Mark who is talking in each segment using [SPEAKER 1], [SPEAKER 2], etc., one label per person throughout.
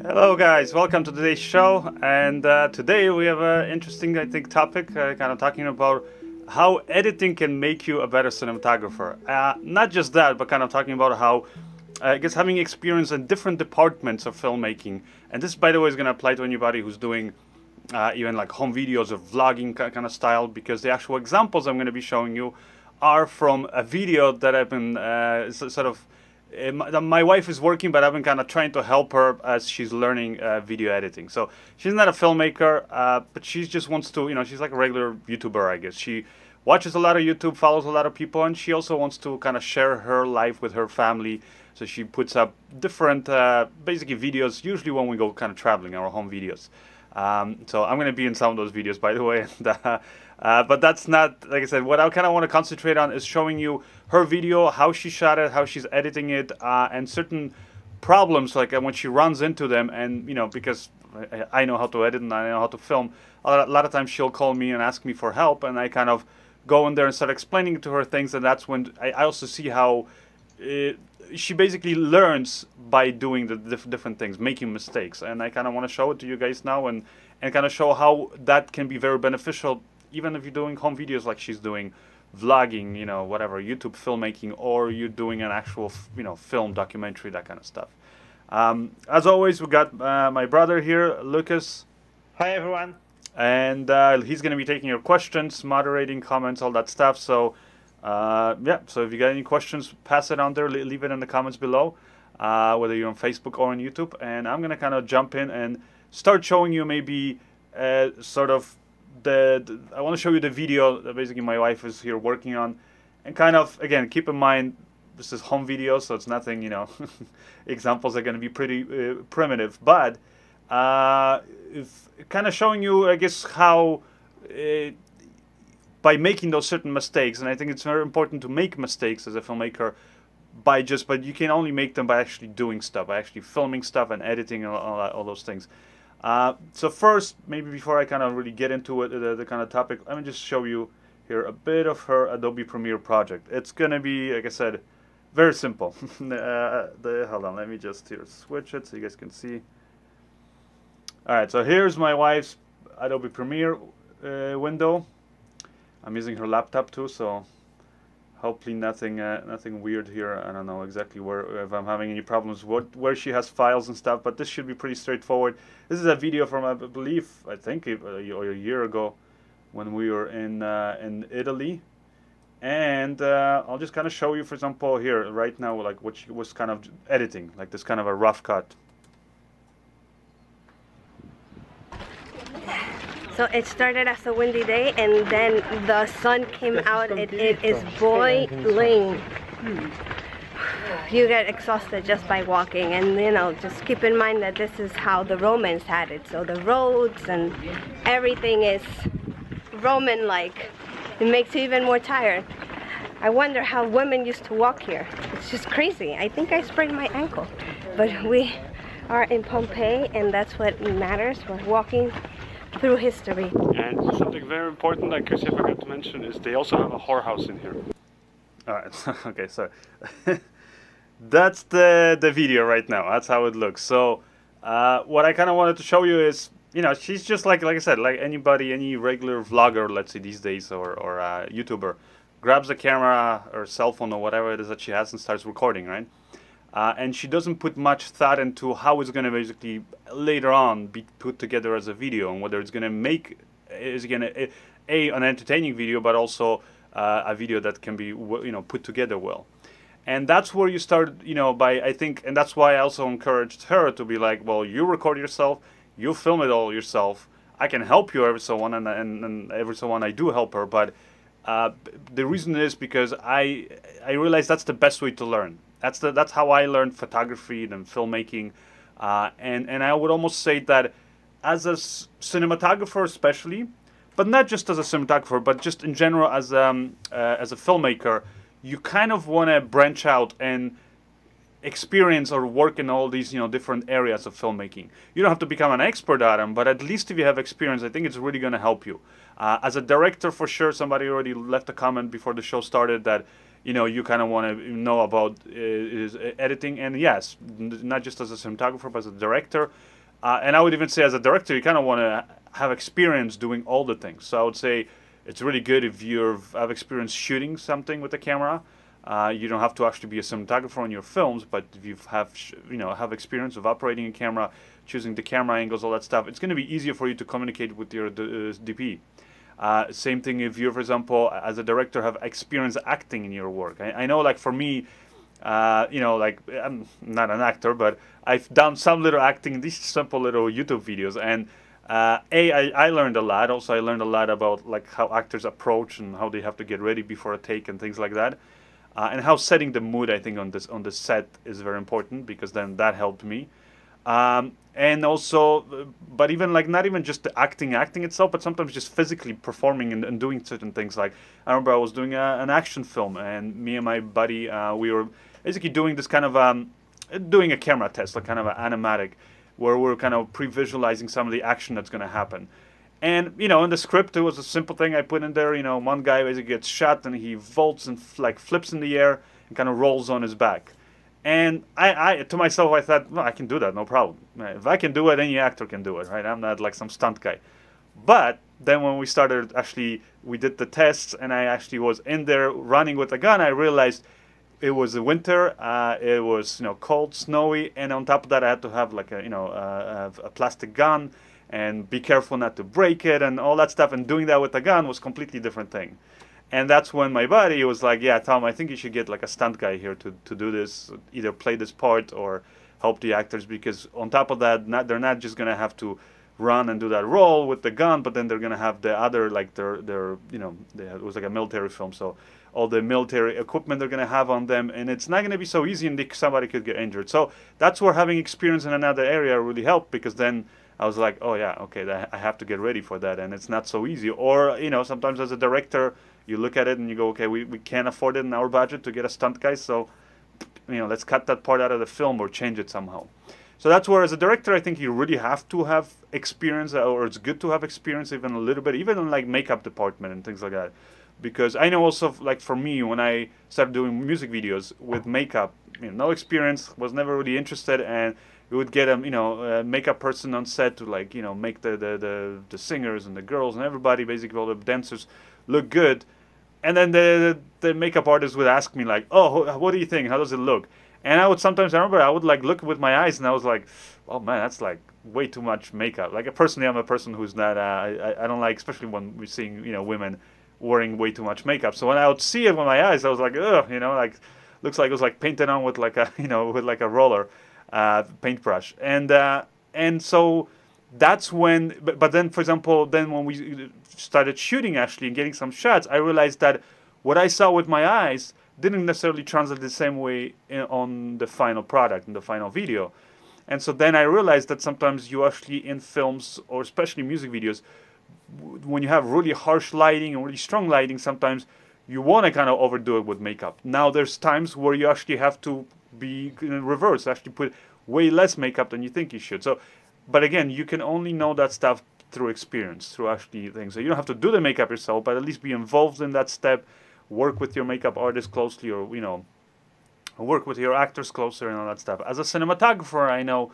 [SPEAKER 1] Hello guys, welcome to today's show, and today we have an interesting, I think, topic, kind of talking about how editing can make you a better cinematographer. Not just that, but kind of talking about how, I guess, having experience in different departments of filmmaking, and this, by the way, is going to apply to anybody who's doing even like home videos or vlogging kind of style, because the actual examples I'm going to be showing you are from a video that I've been sort of my wife is working, but I've been kind of trying to help her as she's learning video editing. So she's not a filmmaker, but she just wants to, she's like a regular YouTuber, I guess. She watches a lot of YouTube, follows a lot of people, and she also wants to kind of share her life with her family. So she puts up different, basically videos, usually when we go kind of traveling, our home videos. So I'm going to be in some of those videos, by the way. But that's not, like I said, what I kind of want to concentrate on is showing you her video, how she shot it, how she's editing it, and certain problems, like when she runs into them. And, because I know how to edit and I know how to film, a lot of times she'll call me and ask me for help, and I kind of go in there and start explaining to her things, and that's when I also see how she basically learns by doing the different things, making mistakes. And I kind of want to show it to you guys now and kind of show how that can be very beneficial, even if you're doing home videos like she's doing, vlogging, whatever, YouTube filmmaking, or you're doing an actual, film documentary, that kind of stuff. As always, we got my brother here, Lucas.
[SPEAKER 2] Hi, everyone.
[SPEAKER 1] And he's going to be taking your questions, moderating comments, all that stuff. So, yeah, so if you got any questions, pass it on there, leave it in the comments below, whether you're on Facebook or on YouTube. And I'm going to kind of jump in and start showing you maybe sort of I want to show you the video that basically my wife is here working on, and kind of, again, keep in mind this is home video, so it's nothing, examples are going to be pretty primitive, but if kind of showing you, I guess, how by making those certain mistakes, and I think it's very important to make mistakes as a filmmaker, but you can only make them by actually doing stuff, by actually filming stuff and editing and all those things. So first, maybe before I kind of really get into it, the kind of topic, let me just show you here a bit of her Adobe Premiere project. It's going to be, like I said, very simple. Hold on, let me just here switch it so you guys can see. Alright, so here's my wife's Adobe Premiere window. I'm using her laptop too, so hopefully nothing weird here. I don't know exactly if I'm having any problems where she has files and stuff, but this should be pretty straightforward. This is a video from, I believe, I think a year ago when we were in Italy. And I'll just kind of show you, for example, here right now, like what she was kind of editing, like this kind of a rough cut.
[SPEAKER 3] So it started as a windy day, and then the sun came out, and it is boiling. You get exhausted just by walking, and just keep in mind that this is how the Romans had it. So the roads and everything is Roman-like. It makes you even more tired. I wonder how women used to walk here. It's just crazy. I think I sprained my ankle. But we are in Pompeii, and that's what matters. We're walking through history.
[SPEAKER 1] And something very important, like Chris, I forgot to mention, is they also have a whorehouse in here. Alright, okay, so that's the video right now. That's how it looks. So what I kind of wanted to show you is, she's just like I said, like anybody, any regular vlogger, let's say these days, or YouTuber, grabs a camera or cell phone or whatever it is that she has and starts recording, right? And she doesn't put much thought into how it's going to basically later on be put together as a video, and whether it's going to make an entertaining video, but also a video that can be put together well. And that's where you start, by, I think, and that's why I also encouraged her to be like, well, you record yourself, you film it all yourself. I can help you every so on, and every so on I do help her, but the reason is because I realize that's the best way to learn. That's how I learned photography and filmmaking, and I would almost say that as a cinematographer especially, but not just as a cinematographer, but just in general as a filmmaker, you kind of want to branch out and experience or work in all these different areas of filmmaking. You don't have to become an expert at them, but at least if you have experience, I think it's really going to help you. As a director, for sure, somebody already left a comment before the show started that you know, you kind of want to know about is editing. And yes, not just as a cinematographer, but as a director. And I would even say as a director, you kind of want to have experience doing all the things. So I would say it's really good if you have experience shooting something with the camera. You don't have to actually be a cinematographer on your films, but if you have experience of operating a camera, choosing the camera angles, all that stuff, it's going to be easier for you to communicate with your DP. Same thing if you, for example, as a director, have experience acting in your work. I know, like for me, you know, like I'm not an actor, but I've done some little acting in these simple little YouTube videos, and I learned a lot. Also, I learned a lot about like how actors approach and how they have to get ready before a take and things like that, and how setting the mood, I think, on the set is very important, because then that helped me. And also, but even like not even just the acting itself, but sometimes just physically performing and doing certain things. Like I remember I was doing an action film, and me and my buddy, we were basically doing this kind of doing a camera test, like kind of an animatic, where we're kind of pre-visualizing some of the action that's going to happen. And you know, in the script, it was a simple thing I put in there. You know, one guy basically gets shot and he vaults and like flips in the air and kind of rolls on his back. And I to myself, I thought, well, I can do that, no problem. If I can do it, any actor can do it, right? I'm not like some stunt guy. But then when we started, actually, we did the tests, and I actually was in there running with a gun, I realized it was the winter, it was, you know, cold, snowy, and on top of that, I had to have like a, you know, a plastic gun, and be careful not to break it, and all that stuff. And doing that with a gun was a completely different thing. And that's when my buddy was like, yeah, Tom, I think you should get like a stunt guy here to do this, either play this part or help the actors, because on top of that, they're not just going to have to run and do that role with the gun, but then they're going to have the other, like their you know, it was like a military film, so all the military equipment they're going to have on them, and it's not going to be so easy, and somebody could get injured. So that's where having experience in another area really helped, because then I was like, oh yeah, okay, I have to get ready for that, and it's not so easy. Or, you know, sometimes as a director, you look at it and you go, okay, we can't afford it in our budget to get a stunt guy, so, you know, let's cut that part out of the film or change it somehow. So that's where, as a director, I think you really have to have experience, or it's good to have experience even a little bit, even in like makeup department and things like that. Because I know also, like for me, when I started doing music videos with makeup, you know, no experience, was never really interested, and we would get a makeup person on set to, like, you know, make the singers and the girls and everybody, basically all the dancers, look good. And then the makeup artist would ask me like, oh, what do you think? How does it look? And I remember I would like look with my eyes, and I was like, oh man, that's like way too much makeup. Like personally, I'm a person who's not, I don't like, especially when we're seeing, you know, women wearing way too much makeup. So when I would see it with my eyes, I was like, ugh, you know, like looks like it was like painted on with like a, you know, with like a roller paintbrush. And so that's when, but then, for example, then when we started shooting actually and getting some shots, I realized that what I saw with my eyes didn't necessarily translate the same way on the final product, in the final video. And so then I realized that sometimes you actually, in films, or especially music videos, when you have really harsh lighting and really strong lighting, sometimes you want to kind of overdo it with makeup. Now there's times where you actually have to be in reverse, actually put way less makeup than you think you should. So, but again, you can only know that stuff through experience, through actually things. So you don't have to do the makeup yourself, but at least be involved in that step, work with your makeup artist closely, or, you know, work with your actors closer and all that stuff. As a cinematographer, I know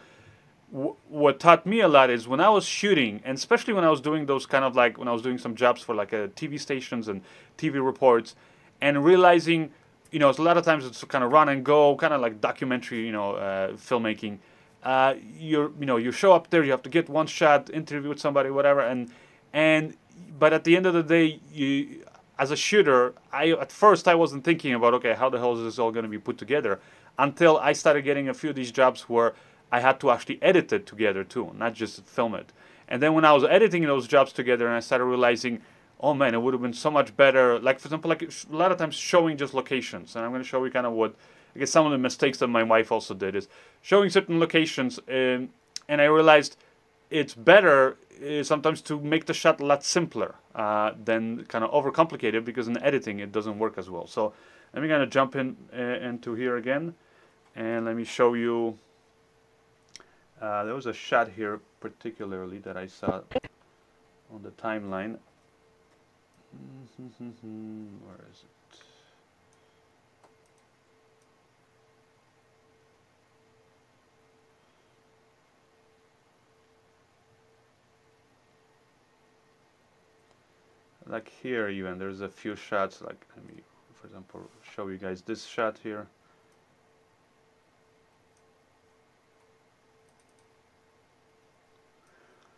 [SPEAKER 1] what taught me a lot is when I was shooting, and especially when I was doing those kind of like, when I was doing some jobs for like TV stations and TV reports, and realizing, you know, a lot of times it's kind of run and go, kind of like documentary, you know, filmmaking. You show up there, you have to get one shot, interview with somebody, whatever, but at the end of the day, you, as a shooter, at first I wasn't thinking about, okay, how the hell is this all going to be put together, until I started getting a few of these jobs where I had to actually edit it together too, not just film it. And then when I was editing those jobs together, and I started realizing, oh man, it would have been so much better. Like, for example, like a lot of times showing just locations, and I'm going to show you kind of what, I guess some of the mistakes that my wife also did is showing certain locations, and I realized it's better sometimes to make the shot a lot simpler than kind of overcomplicated, because in editing it doesn't work as well. So let me kind of jump into here again, and let me show you. There was a shot here particularly that I saw on the timeline. Where is it? like here even, there's a few shots, like, let me, for example, show you guys this shot here.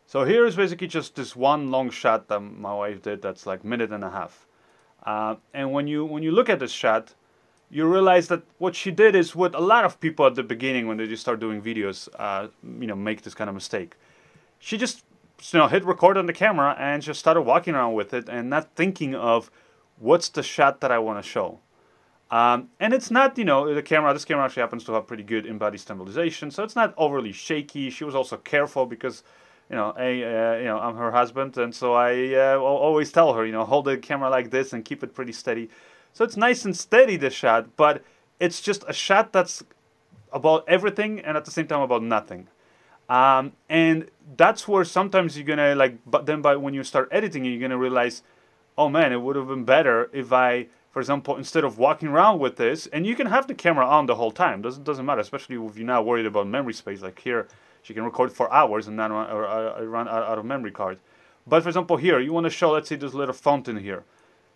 [SPEAKER 1] So here is basically just this one long shot that my wife did that's like 1.5 minutes. And when you look at this shot, you realize that what she did is what a lot of people at the beginning when they just start doing videos, make this kind of mistake. She just, hit record on the camera and just started walking around with it and not thinking of what's the shot that I want to show. And it's not, this camera actually happens to have pretty good in-body stabilization, so it's not overly shaky. She was also careful because, I'm her husband, and so I always tell her, hold the camera like this and keep it pretty steady. So it's nice and steady, this shot, but it's just a shot that's about everything and at the same time about nothing. And that's where sometimes you're gonna but then when you start editing, you're gonna realize, oh man, it would have been better if I, for example, instead of walking around with this, and you can have the camera on the whole time, doesn't matter, especially if you're not worried about memory space. Like here, she can record for hours and not run out of memory card. But for example, here, you want to show, let's say, this little fountain here.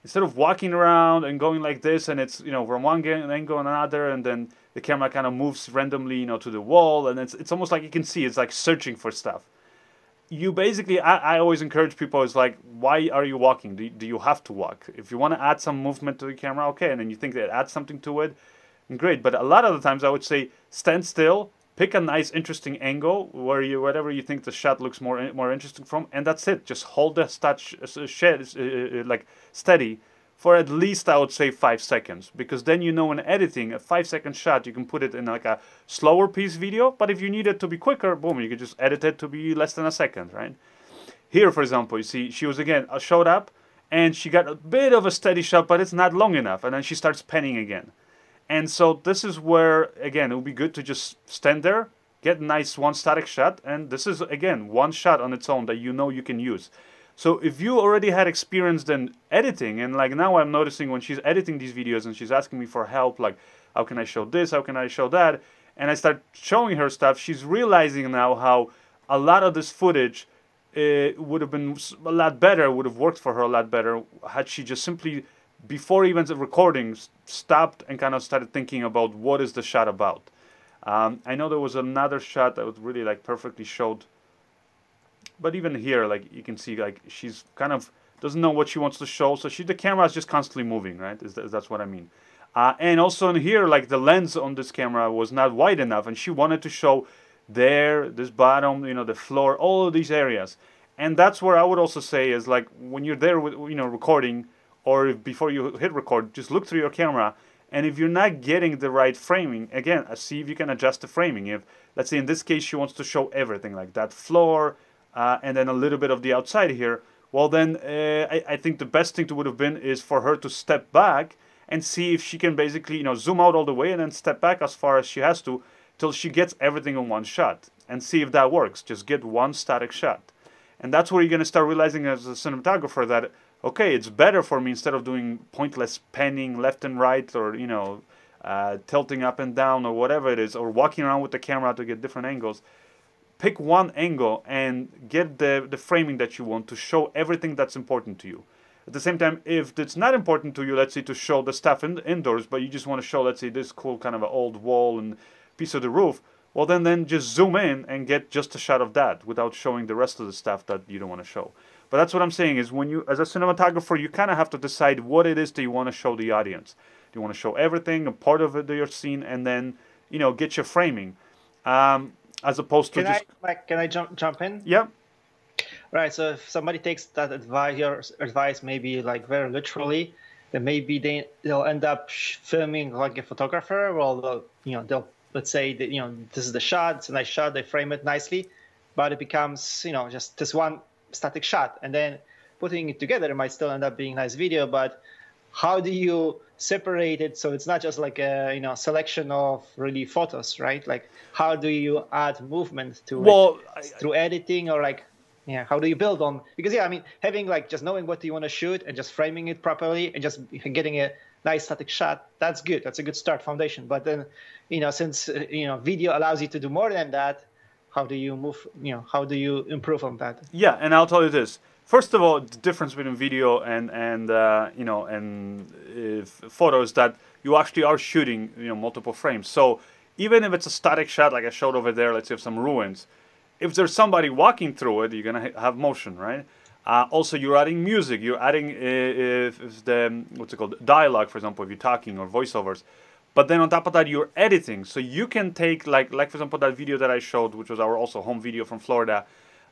[SPEAKER 1] Instead of walking around and going like this, and it's, from one angle and another, and then the camera kind of moves randomly, to the wall, and it's almost like you can see, it's like searching for stuff. You basically, I always encourage people, is like, why are you walking? Do you have to walk? If you want to add some movement to the camera, okay, and then you think that adds something to it, great. But a lot of the times I would say, stand still, pick a nice, interesting angle whatever you think the shot looks more interesting from, and that's it. Just hold the steady for at least, I would say, 5 seconds, because then in editing, a 5-second shot, you can put it in like a slower piece video. But if you need it to be quicker, boom, you can just edit it to be less than a second, right? Here, for example, you see she was again showed up, and she got a bit of a steady shot, but it's not long enough, and then she starts panning again. And so this is where, again, it would be good to just stand there, get a nice one static shot, and this is, again, one shot on its own that you can use. So if you already had experience in editing, and like now I'm noticing when she's editing these videos and she's asking me for help, like, how can I show this, how can I show that, and I start showing her stuff, she's realizing now how a lot of this footage would have been a lot better, would have worked for her a lot better, had she just simply, before even the recording, stopped and kind of started thinking about what is the shot about. I know there was another shot that was really like perfectly showed, but even here, like you can see, like she's kind of doesn't know what she wants to show, so the camera is just constantly moving, right? That's what I mean. And also in here, like the lens on this camera was not wide enough, and she wanted to show there, this bottom, the floor, all of these areas. And that's where I would also say is like when you're there with recording, or before you hit record, just look through your camera, and if you're not getting the right framing, again, see if you can adjust the framing. If, let's say in this case, she wants to show everything, like that floor, and then a little bit of the outside here, well then, I think the best thing to would have been is for her to step back and see if she can basically, zoom out all the way and then step back as far as she has to, till she gets everything in one shot, and see if that works. Just get one static shot. And that's where you're going to start realizing as a cinematographer that, okay, it's better for me, instead of doing pointless panning left and right, or tilting up and down, or whatever it is, or walking around with the camera to get different angles. Pick one angle and get the framing that you want to show everything that's important to you. At the same time, if it's not important to you, let's say to show the stuff indoors, but you just want to show, let's say, this cool kind of an old wall and piece of the roof, well then just zoom in and get just a shot of that without showing the rest of the stuff that you don't want to show. But that's what I'm saying, is when you, as a cinematographer, you kind of have to decide what it is that you want to show the audience. Do you want to show everything, a part of it, your scene, and then, get your framing. As opposed to
[SPEAKER 2] can I jump in?
[SPEAKER 1] Yeah.
[SPEAKER 2] Right. So if somebody takes that advice maybe like very literally, then maybe they'll end up filming like a photographer. Well, they'll let's say that this is the shot, it's a nice shot, they frame it nicely, but it becomes just this one static shot, and then putting it together, it might still end up being a nice video. But how do you separate it so it's not just like a selection of really photos, right? Like how do you add movement to it through editing, or like how do you build on, because having like just knowing what you want to shoot and just framing it properly and just getting a nice static shot, that's good, that's a good start foundation. But then since video allows you to do more than that, how do you move, how do you improve on that?
[SPEAKER 1] Yeah, and I'll tell you this, first of all, the difference between video and you know, and photos, that you actually are shooting, you know, multiple frames. So even if it's a static shot like I showed over there, let's say of some ruins, if there's somebody walking through it, you're gonna have motion, right? Also, you're adding music. You're adding if the what's it called, dialogue, for example, if you're talking, or voiceovers. But then on top of that, you're editing. So you can take like for example that video that I showed, which was our also home video from Florida,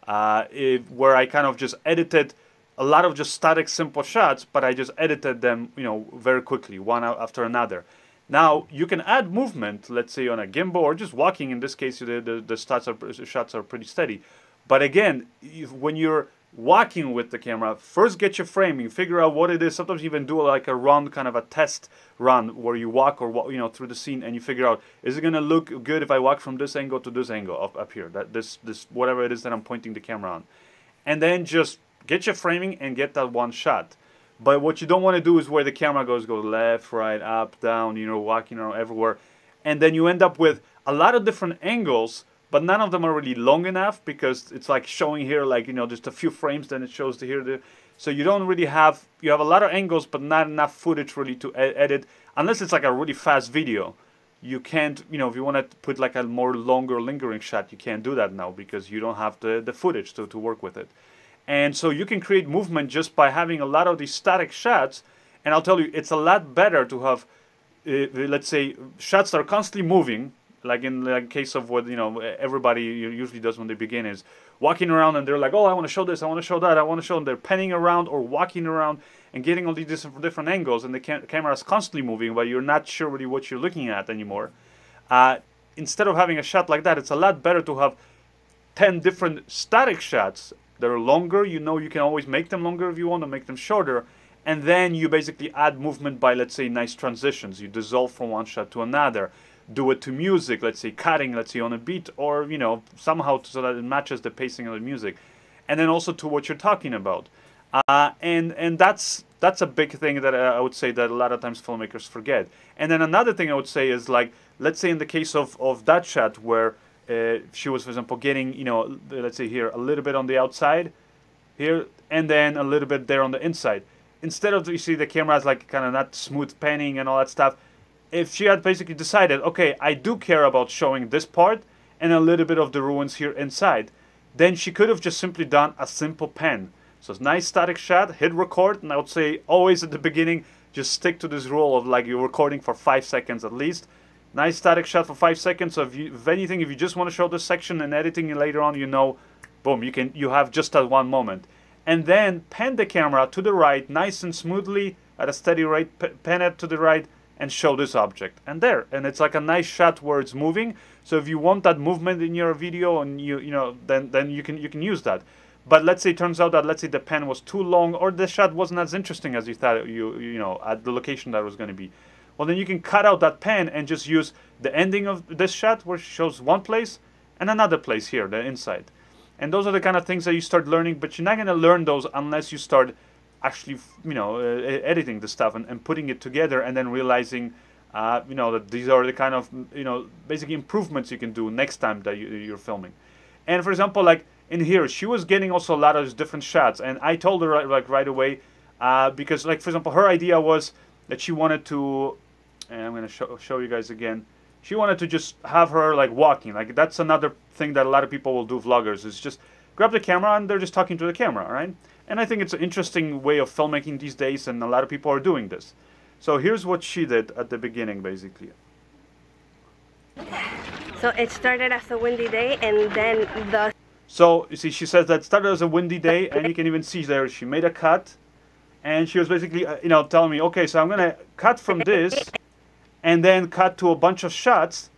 [SPEAKER 1] where I kind of just edited a lot of just static simple shots, but I just edited them, you know, very quickly, one after another. Now you can add movement, let's say on a gimbal or just walking. In this case, the shots are pretty steady. But again, when you're walking with the camera, first get your framing, figure out what it is. Sometimes you even do like a run, kind of a test run, where you walk or you know, through the scene, and you figure out, is it gonna look good if I walk from this angle to this angle up here, that this whatever it is that I'm pointing the camera on, and then just get your framing and get that one shot. But what you don't want to do is where the camera goes left, right, up, down, you know, walking around everywhere, and then you end up with a lot of different angles, but none of them are really long enough, because it's like showing here, like, you know, just a few frames, then it shows to here. So you don't really have, you have a lot of angles, but not enough footage really to edit, unless it's like a really fast video. You can't, you know, if you want to put like a more longer lingering shot, you can't do that now, because you don't have the footage to work with it. And so you can create movement just by having a lot of these static shots. And I'll tell you, it's a lot better to have, let's say, shots that are constantly moving, like in the case of what, you know, everybody usually does when they begin, is walking around and they're like, oh, I want to show this, I want to show that, I want to show, and they're penning around or walking around and getting all these different angles, and the camera is constantly moving, but you're not sure really what you're looking at anymore. Instead of having a shot like that, it's a lot better to have 10 different static shots that are longer. You know, you can always make them longer if you want to make them shorter, and then you basically add movement by, let's say, nice transitions. You dissolve from one shot to another, do it to music, let's say cutting, let's say on a beat, or, you know, somehow so that it matches the pacing of the music, and then also to what you're talking about. And that's a big thing that I would say that a lot of times filmmakers forget. And then another thing I would say is, like, let's say in the case of that shot where she was, for example, getting, you know, let's say here a little bit on the outside here, and then a little bit there on the inside. Instead of, you see, the camera is like kind of not smooth panning and all that stuff. If she had basically decided, okay, I do care about showing this part and a little bit of the ruins here inside, then she could have just simply done a simple pan. So it's a nice static shot, hit record, and I would say always at the beginning, just stick to this rule of like you're recording for 5 seconds at least. Nice static shot for 5 seconds. So if anything, if you just want to show this section and editing it later on, you know, boom, you have just that one moment. And then pan the camera to the right, nice and smoothly at a steady rate, pan it to the right, and show this object, and there, and it's like a nice shot where it's moving. So if you want that movement in your video, and you know, then you can use that. But let's say it turns out that, let's say, the pan was too long, or the shot wasn't as interesting as you thought, you know, at the location that was going to be. Well, then you can cut out that pan and just use the ending of this shot where it shows one place and another place here, the inside. And those are the kind of things that you start learning, but you're not going to learn those unless you start actually, you know, editing the stuff and putting it together, and then realizing, you know, that these are the kind of, you know, basic improvements you can do next time that you're filming. And for example, like in here, she was getting also a lot of different shots, and I told her like right away, because, like, for example, her idea was that she wanted to, and I'm going to show you guys again, she wanted to just have her like walking. Like, that's another thing that a lot of people will do, vloggers, is just grab the camera and they're just talking to the camera, right? And I think it's an interesting way of filmmaking these days, and a lot of people are doing this. So here's what she did at the beginning, basically.
[SPEAKER 3] So it started as a windy day, and then the...
[SPEAKER 1] So, you see, she says that it started as a windy day, and you can even see there, she made a cut, and she was basically, you know, telling me, okay, so I'm going to cut from this, and then cut to a bunch of shots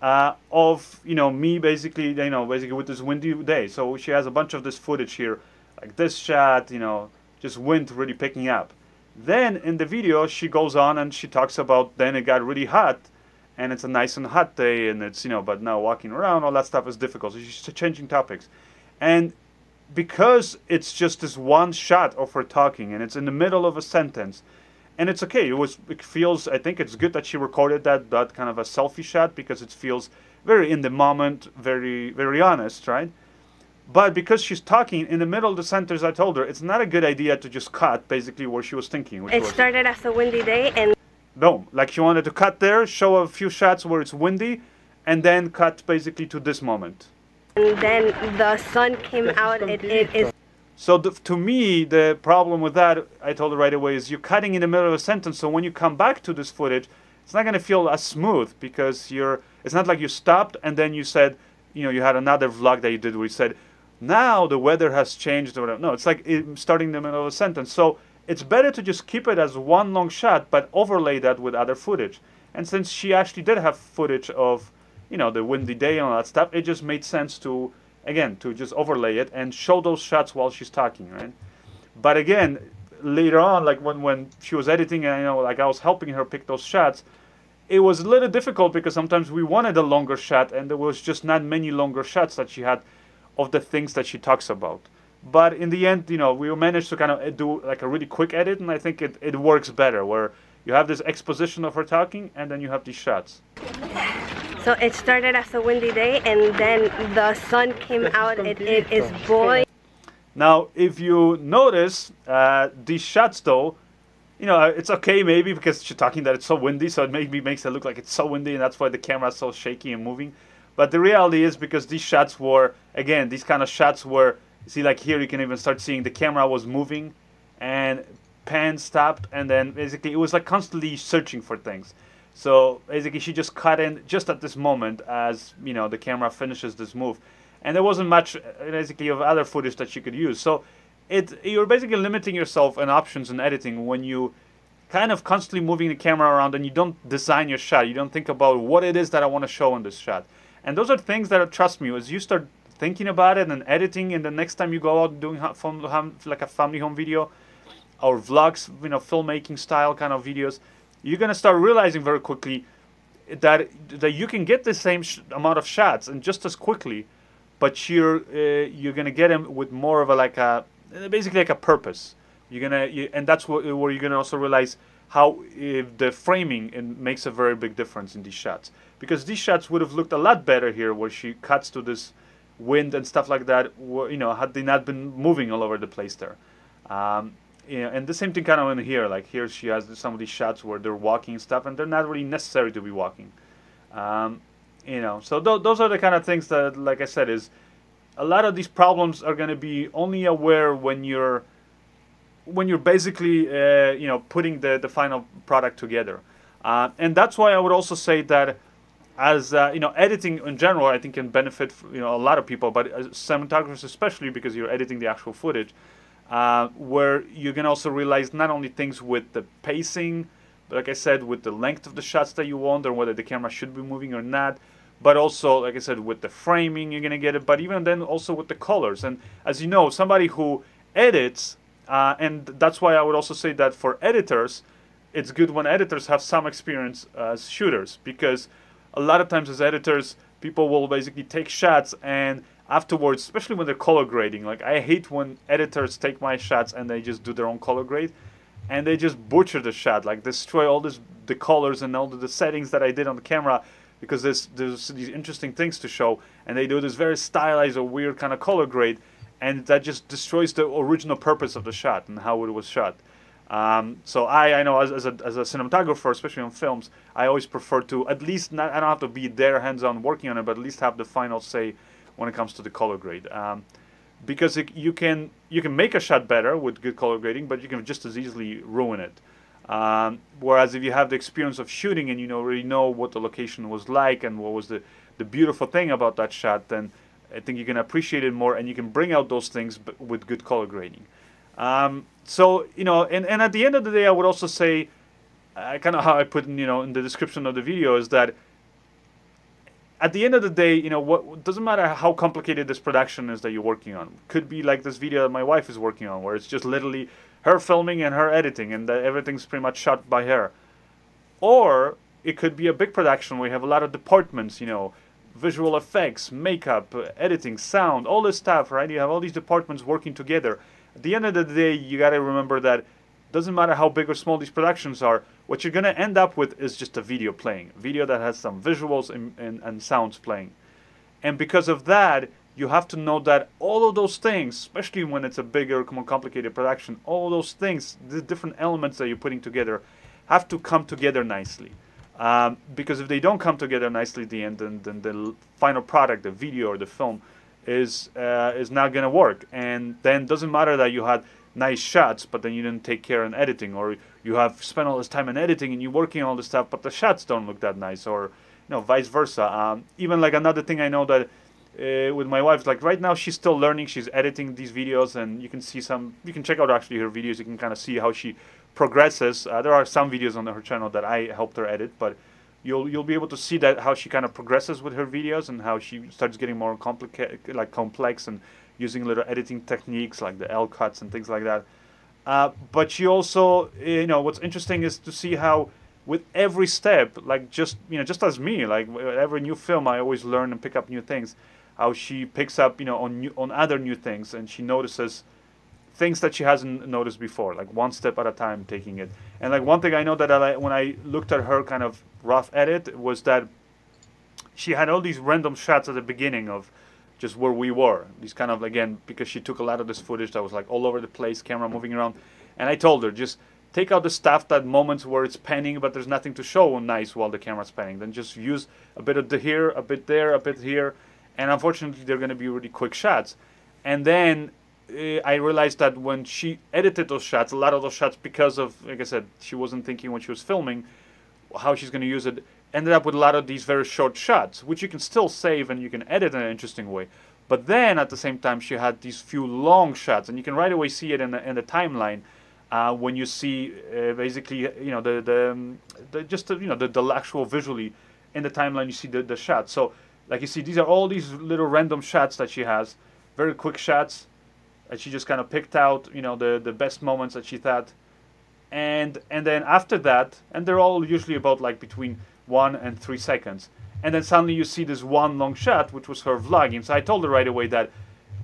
[SPEAKER 1] of, you know, me basically, you know, with this windy day. So she has a bunch of this footage here, like this shot, you know, just wind really picking up. Then in the video, she goes on and she talks about, then it got really hot, and it's a nice and hot day, and it's, you know, but now walking around, all that stuff is difficult. So she's changing topics. And because it's just this one shot of her talking, and it's in the middle of a sentence, and it's okay. It feels, I think it's good that she recorded that kind of a selfie shot, because it feels very in the moment, very, very honest, right? But because she's talking in the middle of the sentence, I told her it's not a good idea to just cut basically where she was thinking.
[SPEAKER 3] It started as a windy day, and
[SPEAKER 1] no, like she wanted to cut there, show a few shots where it's windy, and then cut basically to this moment.
[SPEAKER 3] And then the sun came out. It is.
[SPEAKER 1] So to me, the problem with that, I told her right away, is you're cutting in the middle of a sentence. So when you come back to this footage, it's not going to feel as smooth because it's not like you stopped and then you said, you know, you had another vlog that you did where you said, now the weather has changed or whatever. No, it's like starting in the middle of a sentence. So it's better to just keep it as one long shot, but overlay that with other footage. And since she actually did have footage of, you know, the windy day and all that stuff, it just made sense to, again, to just overlay it and show those shots while she's talking, right? But again, later on, like when she was editing and, you know, like I was helping her pick those shots, it was a little difficult because sometimes we wanted a longer shot and there was just not many longer shots that she had of the things that she talks about. But in the end, you know, we managed to kind of do like a really quick edit, and I think it works better where you have this exposition of her talking and then you have these shots.
[SPEAKER 3] So it started as a windy day, and then the sun came out. It is boiling.
[SPEAKER 1] Now, if you notice, these shots though, you know, it's okay maybe because she's talking that it's so windy, so it maybe makes it look like it's so windy, and that's why the camera's so shaky and moving. But the reality is because these shots were, again, these kind of shots were, see, like here you can even start seeing the camera was moving and pan stopped, and then basically it was like constantly searching for things. So basically she just cut in just at this moment as, you know, the camera finishes this move. And there wasn't much basically of other footage that you could use. So you're basically limiting yourself in options in editing when you kind of constantly moving the camera around and you don't design your shot. You don't think about what it is that I want to show in this shot. And those are things that, trust me, as you start thinking about it and editing, and the next time you go out doing like a family home video or vlogs, you know, filmmaking style kind of videos, you're gonna start realizing very quickly that you can get the same amount of shots and just as quickly, but you're gonna get them with more of a basically like a purpose. And that's where you're gonna also realize how the framing makes a very big difference in these shots, because these shots would have looked a lot better here where she cuts to this wind and stuff like that, you know, had they not been moving all over the place there. You know, and the same thing kind of in here, like here she has some of these shots where they're walking and stuff, and they're not really necessary to be walking. You know, so those are the kind of things that, like I said, is a lot of these problems are going to be only aware when you're basically you know, putting the final product together. And that's why I would also say that as you know, editing in general, I think can benefit, you know, a lot of people, but as cinematographers especially, because you're editing the actual footage, where you can also realize not only things with the pacing, but like I said, with the length of the shots that you want, or whether the camera should be moving or not, but also, like I said, with the framing, you're gonna get it, but even then also with the colors. And as you know, somebody who edits, and that's why I would also say that for editors, it's good when editors have some experience as shooters, because a lot of times as editors, people will basically take shots and afterwards, especially when they're color grading, like I hate when editors take my shots and they just do their own color grade and they just butcher the shot, like destroy all the colors and all the settings that I did on the camera, because there's these interesting things to show, and they do this very stylized or weird kind of color grade, and that just destroys the original purpose of the shot and how it was shot. So I know as a cinematographer, especially on films, I always prefer to at least I don't have to be there hands-on working on it, but at least have the final say when it comes to the color grade. Because you can make a shot better with good color grading, but you can just as easily ruin it. Whereas if you have the experience of shooting and you already know what the location was like and what was the beautiful thing about that shot, then I think you can appreciate it more and you can bring out those things with good color grading. So, you know, and at the end of the day, I would also say, kind of how I put in, you know, in the description of the video, is that at the end of the day, you know, what doesn't matter how complicated this production is that you're working on. Could be like this video that my wife is working on, where it's just literally her filming and her editing, and everything's pretty much shot by her. Or it could be a big production where you have a lot of departments, you know, visual effects, makeup, editing, sound, all this stuff, right? You have all these departments working together. At the end of the day, you got to remember that it doesn't matter how big or small these productions are, what you're going to end up with is just a video playing. A video that has some visuals and sounds playing. And because of that, you have to know that all of those things, especially when it's a bigger, more complicated production, all those things, the different elements that you're putting together, have to come together nicely. Because if they don't come together nicely at the end, then the final product, the video or the film, is not going to work. And then it doesn't matter that you had nice shots, but then you didn't take care in editing, or you have spent all this time in editing and you're working on all this stuff, but the shots don't look that nice, or vice versa. Even like another thing I know that with my wife, like right now she's still learning, she's editing these videos, and you can see you can check out actually her videos, you can kind of see how she progresses. There are some videos on her channel that I helped her edit, but you'll be able to see that how she kind of progresses with her videos and how she starts getting more complex and using little editing techniques like the L cuts and things like that. But she also, what's interesting is to see how with every step, like just as me, like every new film, I always learn and pick up new things. How she picks up, on other new things, and she notices things that she hasn't noticed before, like one step at a time, taking it. And like one thing I know that when I looked at her kind of rough edit was that she had all these random shots at the beginning of just where we were. These kind of, again, because she took a lot of this footage that was like all over the place, camera moving around. And I told her, just take out the stuff, that moments where it's panning, but there's nothing to show nice while the camera's panning. Then just use a bit of the here, a bit there, a bit here. And unfortunately, they're going to be really quick shots. And then I realized that when she edited those shots, a lot of those shots, because of, like I said, she wasn't thinking when she was filming how she's going to use it, ended up with a lot of these very short shots, which you can still save and you can edit in an interesting way. But then at the same time, she had these few long shots, and you can right away see it in the timeline when you see basically the actual visually in the timeline. You see the shots. So like you see, these are all these little random shots that she has, very quick shots. And she just kind of picked out, the best moments that she thought, and then after that, and they're all usually about like between 1 and 3 seconds, and then suddenly you see this one long shot, which was her vlogging. So I told her right away that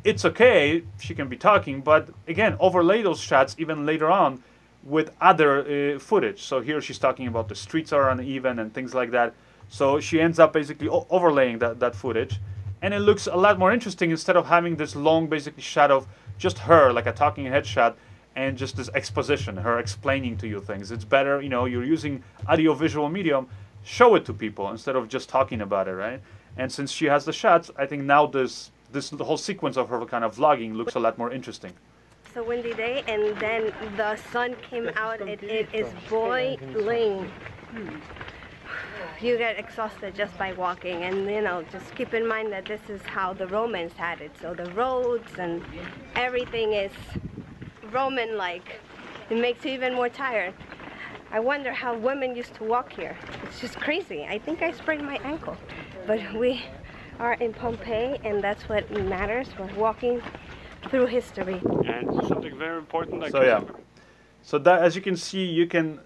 [SPEAKER 1] it's okay, she can be talking, but again, overlay those shots even later on with other footage. So here she's talking about the streets are uneven and things like that. So she ends up basically overlaying that footage, and it looks a lot more interesting instead of having this long basically shot of just her, like a talking head shot, and just this exposition, her explaining to you things. It's better, you're using audio-visual medium, show it to people instead of just talking about it, right? And since she has the shots, I think now this whole sequence of her kind of vlogging looks a lot more interesting.
[SPEAKER 3] It's a windy day, and then the sun came out, and it is boiling. You get exhausted just by walking, and just keep in mind that this is how the Romans had it. So the roads and everything is Roman-like. It makes you even more tired. I wonder how women used to walk here. It's just crazy. I think I sprained my ankle. But we are in Pompeii, and that's what matters. We're walking through history.
[SPEAKER 1] And something very important. So that, as you can see, you can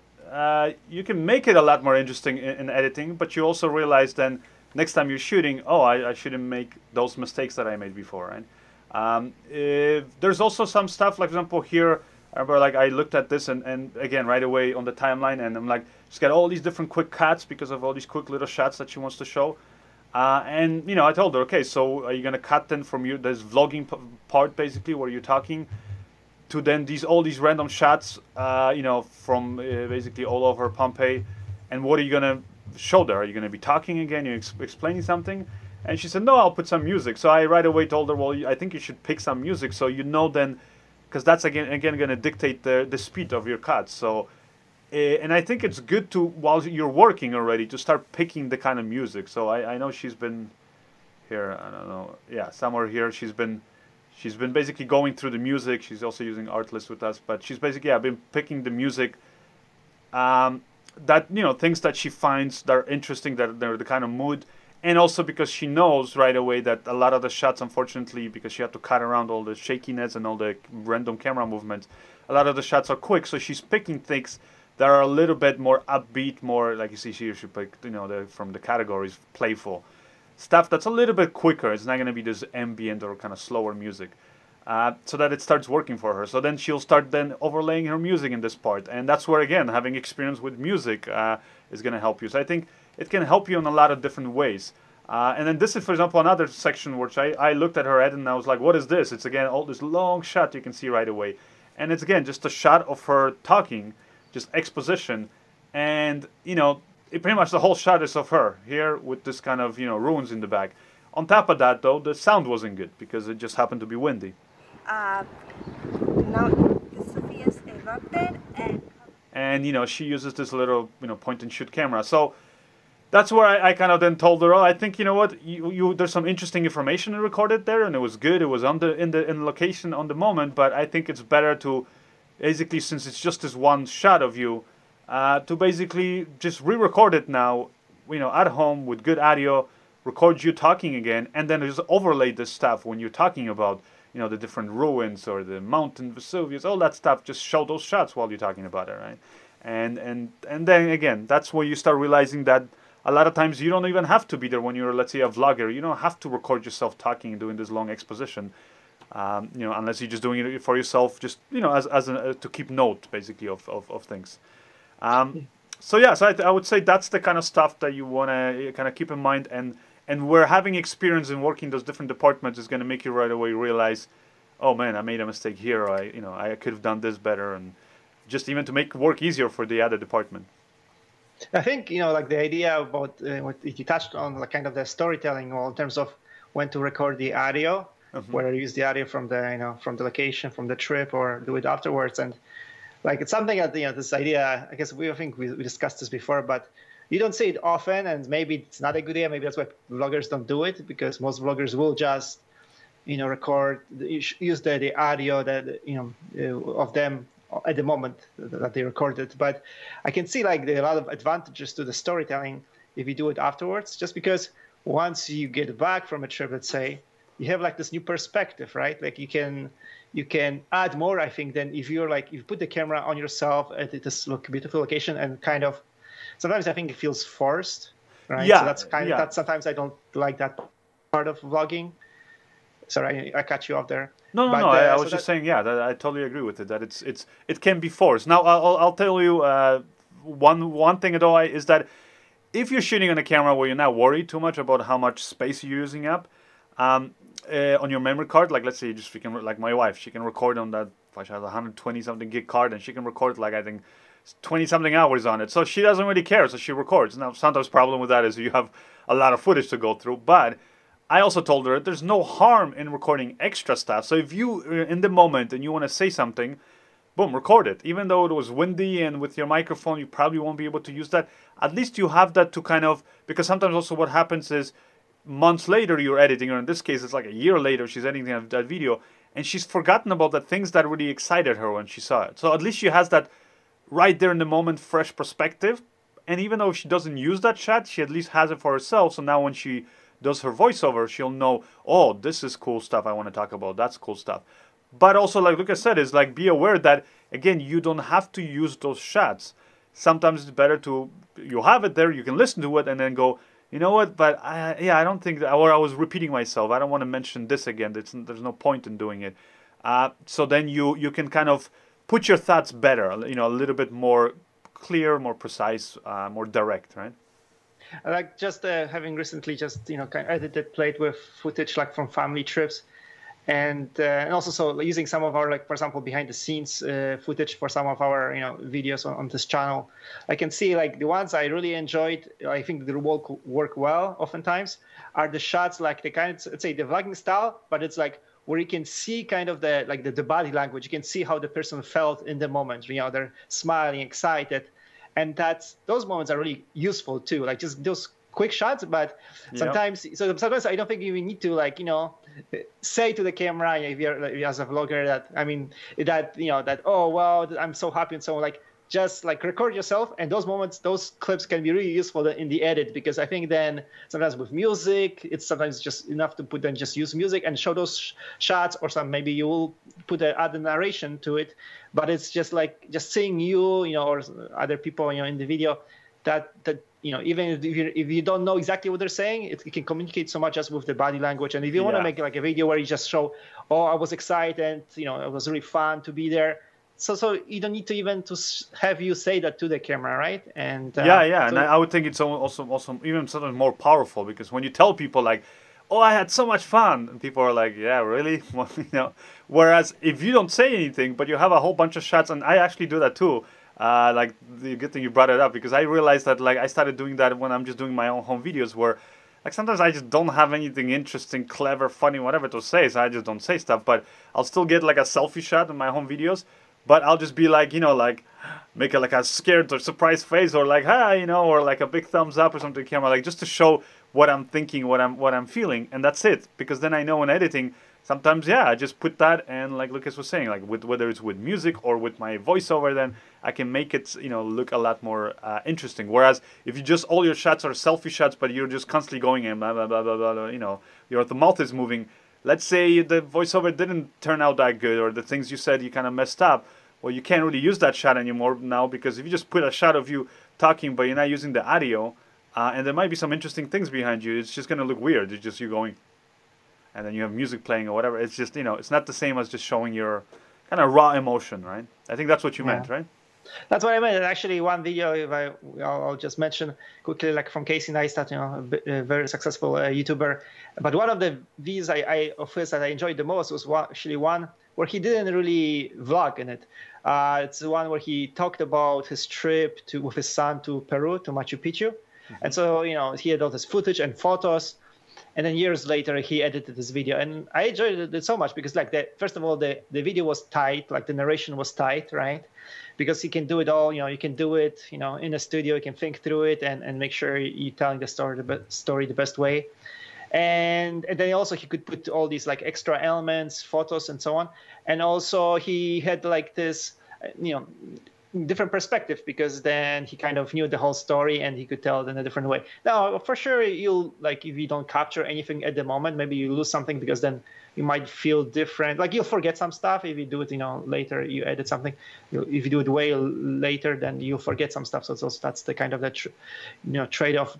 [SPEAKER 1] make it a lot more interesting in editing, but you also realize then next time you're shooting, I shouldn't make those mistakes that I made before, right? There's also some stuff, like for example here, I remember like I looked at this and again right away on the timeline, and I'm like, she's got all these different quick cuts because of all these quick little shots that she wants to show. And I told her, okay, so are you gonna cut then from this vlogging part basically where you're talking to then all these random shots, from basically all over Pompeii, and what are you gonna show there? Are you gonna be talking again? You're explaining something? And she said, no, I'll put some music. So I right away told her, well, I think you should pick some music so then, because that's again gonna dictate the speed of your cuts. So, and I think it's good to, while you're working already, to start picking the kind of music. So I know she's been here, I don't know, yeah, somewhere here she's been basically going through the music. She's also using Artlist with us, but she's basically been picking the music that things that she finds that are interesting, that they're the kind of mood, and also because she knows right away that a lot of the shots, unfortunately, because she had to cut around all the shakiness and all the random camera movements, a lot of the shots are quick, so she's picking things that are a little bit more upbeat, more like you see here she picked from the categories playful stuff that's a little bit quicker. It's not going to be this ambient or kind of slower music, so that it starts working for her. So then she'll start then overlaying her music in this part, and that's where again having experience with music is going to help you. So I think it can help you in a lot of different ways. And then this is, for example, another section which I looked at her edit and I was like, what is this? It's again all this long shot you can see right away. And it's again just a shot of her talking, just exposition. And, you know, pretty much the whole shot is of her here with this kind of, you know, ruins in the back. On top of that, though, the sound wasn't good because it just happened to be windy.
[SPEAKER 3] Now Sophia's erupted
[SPEAKER 1] and, you know, she uses this little, you know, point and shoot camera. So that's where I kind of then told her, oh, I think, you know what, there's some interesting information recorded there, and it was good. It was on in the location on the moment, but I think it's better to basically, since it's just this one shot of you, to basically just re-record it now, you know, at home with good audio, record you talking again, and then just overlay this stuff when you're talking about, you know, the different ruins or the mountain Vesuvius, all that stuff. Just show those shots while you're talking about it, right? And then again, that's where you start realizing that a lot of times you don't even have to be there when you're, let's say, a vlogger. You don't have to record yourself talking and doing this long exposition, you know, unless you're just doing it for yourself, just, you know, to keep note, basically, of things. So yeah, so I would say that's the kind of stuff that you want to kind of keep in mind, and where having experience in working those different departments is going to make you right away realize, oh man, I made a mistake here, or I could have done this better, and just even to make work easier for the other department.
[SPEAKER 2] I think, you know, like the idea about what you touched on, like kind of the storytelling, or in terms of when to record the audio, whether you use the audio from the, you know, from the location, from the trip, or do it afterwards. And like, it's something that, you know, this idea, I guess I think we discussed this before, but you don't see it often, and maybe it's not a good idea. Maybe that's why vloggers don't do it, because most vloggers will just, you know, record, use the audio that, you know, of them at the moment that they recorded. But I can see like a lot of advantages to the storytelling if you do it afterwards, just because once you get back from a trip, let's say, you have like this new perspective, right? Like you can add more, I think, than if you're like, if you put the camera on yourself at this beautiful location, and kind of, sometimes I think it feels forced, right?
[SPEAKER 1] Yeah,
[SPEAKER 2] so that's kind of, that sometimes I don't like that part of vlogging. Sorry, I cut you off there.
[SPEAKER 1] No, I was just saying, yeah, I totally agree with it. That it can be forced. Now, I'll tell you one thing though is that if you're shooting on a camera where you're not worried too much about how much space you're using up on your memory card, like let's say you can, like my wife, she can record on that. She has a 120 something gig card, and she can record like, I think, 20 something hours on it. So she doesn't really care, so she records. Now, sometimes problem with that is you have a lot of footage to go through, but I also told her there's no harm in recording extra stuff. So if you in the moment and you want to say something, boom, record it. Even though it was windy and with your microphone, you probably won't be able to use that. At least you have that to kind of, because sometimes also what happens is months later you're editing, or in this case it's like a year later she's editing that video, and she's forgotten about the things that really excited her when she saw it. So at least she has that right there in the moment, fresh perspective. And even though she doesn't use that shot, she at least has it for herself. So now when she does her voiceover, she'll know, oh, this is cool stuff I want to talk about. That's cool stuff. But also, like Lucas said, is like, be aware that, again, you don't have to use those shots. Sometimes it's better to, you have it there, you can listen to it and then go, you know what, but yeah, I don't think that, or I was repeating myself, I don't want to mention this again. There's no point in doing it. So then you can kind of put your thoughts better, you know, a little bit more clear, more precise, more direct, right?
[SPEAKER 2] Like just having recently just, you know, kind of edited, played with footage like from family trips, and also so using some of our, like, for example, behind the scenes footage for some of our, you know, videos on this channel. I can see like the ones I really enjoyed, I think they work well oftentimes, are the shots like the kind of, let's say, the vlogging style, but it's like where you can see kind of the, like the body language. You can see how the person felt in the moment. You know, they're smiling, excited. And those moments are really useful too, like just those quick shots. But sometimes, sometimes I don't think you need to, like, you know, say to the camera, if you're like, as a vlogger, that, I mean, that, you know, that, oh, well, I'm so happy and so on. Like, just like record yourself, and those moments, those clips can be really useful in the edit, because I think then sometimes with music, it's sometimes just enough to just use music and show those shots, or some, maybe you will add a narration to it, but it's just like just seeing you know, or other people, you know, in the video, that you know, even if you don't know exactly what they're saying, it can communicate so much just with the body language. And if you want to make like a video where you just show, oh, I was excited, you know, it was really fun to be there, so you don't need to even have you say that to the camera, right? And
[SPEAKER 1] yeah, and
[SPEAKER 2] so
[SPEAKER 1] I would think it's also even something more powerful, because when you tell people like, "Oh, I had so much fun," and people are like, "Yeah, really?" Well, you know. Whereas if you don't say anything, but you have a whole bunch of shots, and I actually do that too. Like the good thing you brought it up, because I realized that like I started doing that when I'm just doing my own home videos, where like sometimes I just don't have anything interesting, clever, funny, whatever to say, so I just don't say stuff. But I'll still get like a selfie shot in my home videos, but I'll just be like, you know, like make it like a scared or surprised face, or like hi, you know, or like a big thumbs up or something to the camera, like just to show what I'm thinking, what I'm feeling, and that's it. Because then I know in editing, sometimes yeah, I just put that, and like Lucas was saying, like with whether it's with music or with my voiceover, then I can make it, you know, look a lot more interesting. Whereas if you just all your shots are selfie shots, but you're just constantly going and blah blah blah blah blah, you know, the mouth is moving. Let's say the voiceover didn't turn out that good, or the things you said you kind of messed up. Well, you can't really use that shot anymore now, because if you just put a shot of you talking, but you're not using the audio, and there might be some interesting things behind you, it's just gonna look weird. It's just you going, and then you have music playing or whatever. It's just, you know, it's not the same as just showing your kind of raw emotion, right? I think that's what you meant, right?
[SPEAKER 2] That's what I meant. And actually, one video, if I'll just mention quickly, like from Casey Neistat, you know, a very successful YouTuber. But one of the videos of his that I enjoyed the most was actually one where he didn't really vlog in it. It's the one where he talked about his trip with his son to Peru, to Machu Picchu. Mm-hmm. And so, you know, he had all this footage and photos. And then years later, he edited this video. And I enjoyed it so much because, like, first of all, the video was tight, like the narration was tight, right? Because he can do it all, you know, you can do it, you know, in a studio, you can think through it and make sure you're telling the story the best way. And then also he could put all these like extra elements, photos and so on. And also he had like this, you know, different perspective, because then he kind of knew the whole story and he could tell it in a different way. Now, for sure, you'll like, if you don't capture anything at the moment, maybe you lose something, because then you might feel different. Like you'll forget some stuff if you do it, you know, later. You edit something. If you do it way later, then you'll forget some stuff. So that's the kind of trade-off.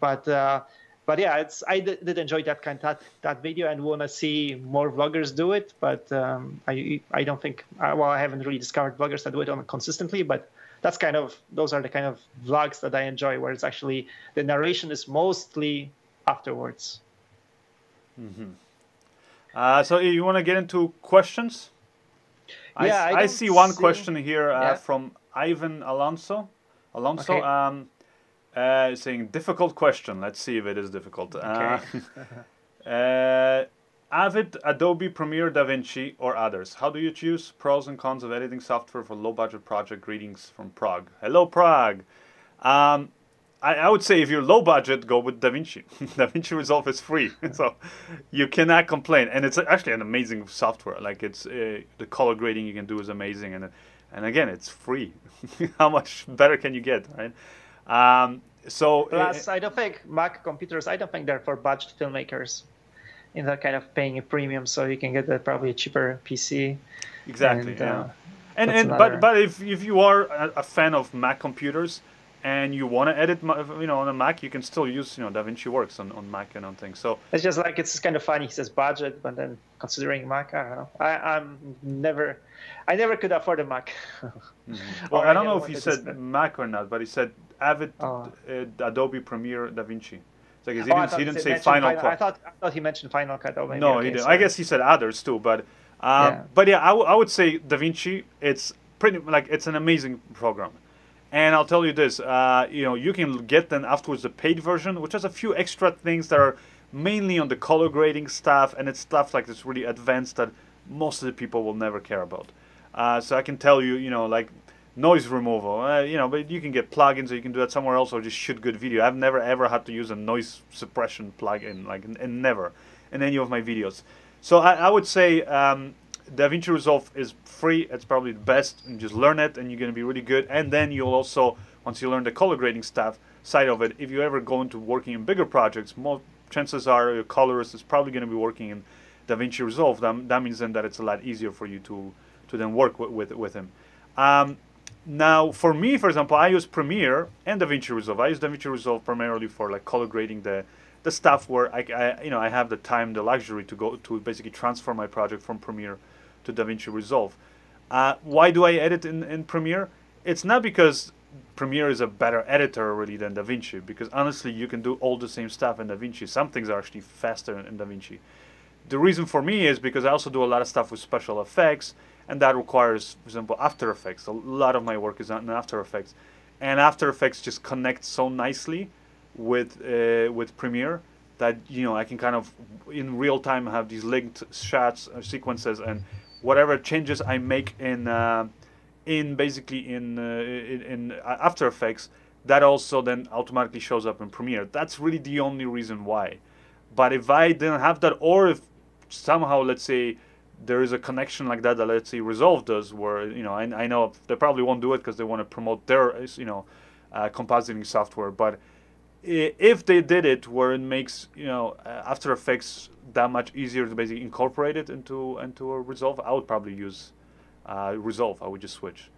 [SPEAKER 2] But yeah, I did enjoy that video and want to see more vloggers do it. But I don't think, I haven't really discovered vloggers that do it consistently. But those are the kind of vlogs that I enjoy, where it's actually the narration is mostly afterwards.
[SPEAKER 1] Mm-hmm. So you want to get into questions?
[SPEAKER 2] Yeah,
[SPEAKER 1] I see one question here from Ivan Alonso. Okay. Saying difficult question. Let's see if it is difficult. Okay. Avid, Adobe, Premiere, DaVinci, or others? How do you choose? Pros and cons of editing software for low-budget project. Greetings from Prague. Hello, Prague. I would say if you're low budget, go with DaVinci. DaVinci Resolve is free, so you cannot complain. And it's actually an amazing software. Like it's the color grading you can do is amazing, and again, it's free. How much better can you get, right? So
[SPEAKER 2] plus, I don't think Mac computers, I don't think they're for budget filmmakers in that kind of paying a premium, so you can get probably a cheaper PC.
[SPEAKER 1] Exactly. But if you are a fan of Mac computers and you want to edit, you know, on a Mac, you can still use, you know, DaVinci Works on Mac and on things. So
[SPEAKER 2] it's just like, it's kind of funny. He says budget, but then considering Mac, I don't know. I never could afford a Mac.
[SPEAKER 1] Mm-hmm. Well, I don't know if he said Mac or not, but he said Avid, Adobe Premiere, DaVinci. It's like he didn't say Final Cut.
[SPEAKER 2] I thought he mentioned Final Cut. Oh, maybe.
[SPEAKER 1] No, he didn't. I guess he said others too, but I would say DaVinci. It's pretty like it's an amazing program. And I'll tell you this, you know, you can get then afterwards the paid version, which has a few extra things that are mainly on the color grading stuff, and it's stuff like this really advanced that most of the people will never care about. So I can tell you, you know, like noise removal, you know, but you can get plugins, or you can do that somewhere else, or just shoot good video. I've never ever had to use a noise suppression plugin, like, and never in any of my videos. So I would say DaVinci Resolve is free. It's probably the best, and just learn it, and you're going to be really good. And then you'll also, once you learn the color grading stuff side of it, if you ever go into working in bigger projects, more chances are your colorist is probably going to be working in DaVinci Resolve. That means then that it's a lot easier for you to then work with him. Now, for me, for example, I use Premiere and DaVinci Resolve. I use DaVinci Resolve primarily for like color grading the stuff where I have the time, the luxury to go to basically transfer my project from Premiere to DaVinci Resolve. Why do I edit in Premiere? It's not because Premiere is a better editor really than DaVinci, because honestly you can do all the same stuff in DaVinci. Some things are actually faster in DaVinci. The reason for me is because I also do a lot of stuff with special effects, and that requires, for example, After Effects. A lot of my work is in After Effects, and After Effects just connects so nicely with Premiere that, you know, I can kind of in real time have these linked shots or sequences, and whatever changes I make in After Effects, that also then automatically shows up in Premiere. That's really the only reason why. But if I didn't have that, or if somehow, let's say, there is a connection like that, let's say Resolve does, where, you know, I know they probably won't do it because they want to promote their, you know, compositing software. But if they did it where it makes, you know, After Effects that much easier to basically incorporate it into a Resolve, I would probably use Resolve. I would just switch.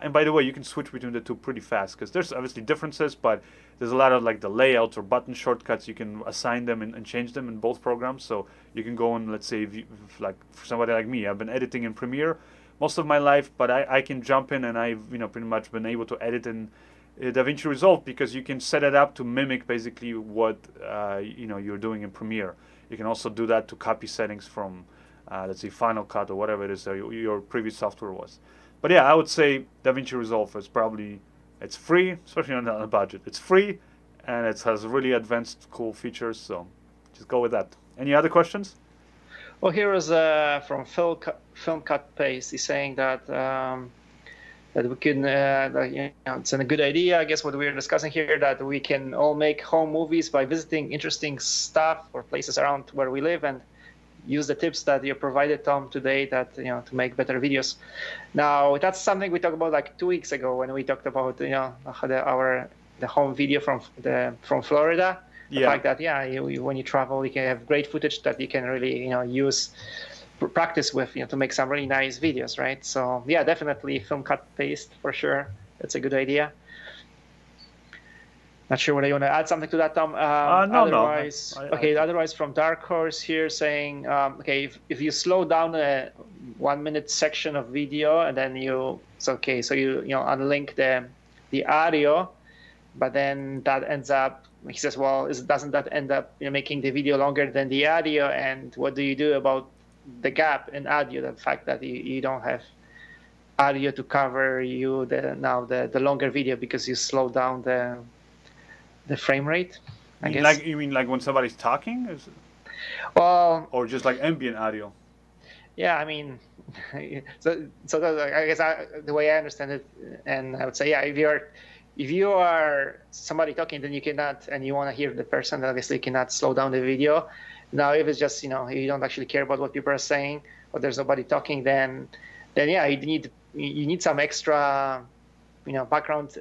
[SPEAKER 1] And by the way, you can switch between the two pretty fast, because there's obviously differences, but there's a lot of like the layouts or button shortcuts. You can assign them and change them in both programs. So you can go and, let's say, if like for somebody like me, I've been editing in Premiere most of my life, but I can jump in and I've, you know, pretty much been able to edit in DaVinci Resolve, because you can set it up to mimic basically what you know, you're doing in Premiere. You can also do that to copy settings from let's say Final Cut or whatever it is that your previous software was. But yeah, I would say DaVinci Resolve is probably, it's free, especially on a budget. It's free, and it has really advanced, cool features, so just go with that. Any other questions?
[SPEAKER 2] Well, here is from Film Cut Paste. He's saying that that we can, you know, it's a good idea, I guess, what we're discussing here, that we can all make home movies by visiting interesting stuff or places around where we live, and use the tips that you provided, Tom, today, that, you know, to make better videos. Now, that's something we talked about like 2 weeks ago when we talked about, you know, the home video from Florida. The fact that, yeah, when you travel, you can have great footage that you can really, you know, use, practice with, you know, to make some really nice videos, right? So yeah, definitely Film Cut Paste for sure. That's a good idea. Not sure whether you want to add something to that, Tom. Otherwise,
[SPEAKER 1] no.
[SPEAKER 2] Otherwise, from Dark Horse here saying, okay, if you slow down a 1 minute section of video, and then you know, unlink the audio, but then that ends up, he says, well, doesn't that end up, you know, making the video longer than the audio? And what do you do about the gap in audio? The fact that you don't have audio to cover the longer video because you slow down the frame rate, I guess.
[SPEAKER 1] Like, you mean like when somebody's talking?
[SPEAKER 2] Well,
[SPEAKER 1] or just like ambient audio?
[SPEAKER 2] Yeah, I mean, so I guess the way I understand it, and I would say, yeah, if you are somebody talking, then you cannot, and you want to hear the person, then obviously you cannot slow down the video. Now, if it's just, you know, you don't actually care about what people are saying, or there's nobody talking, then yeah, you need some extra, you know, background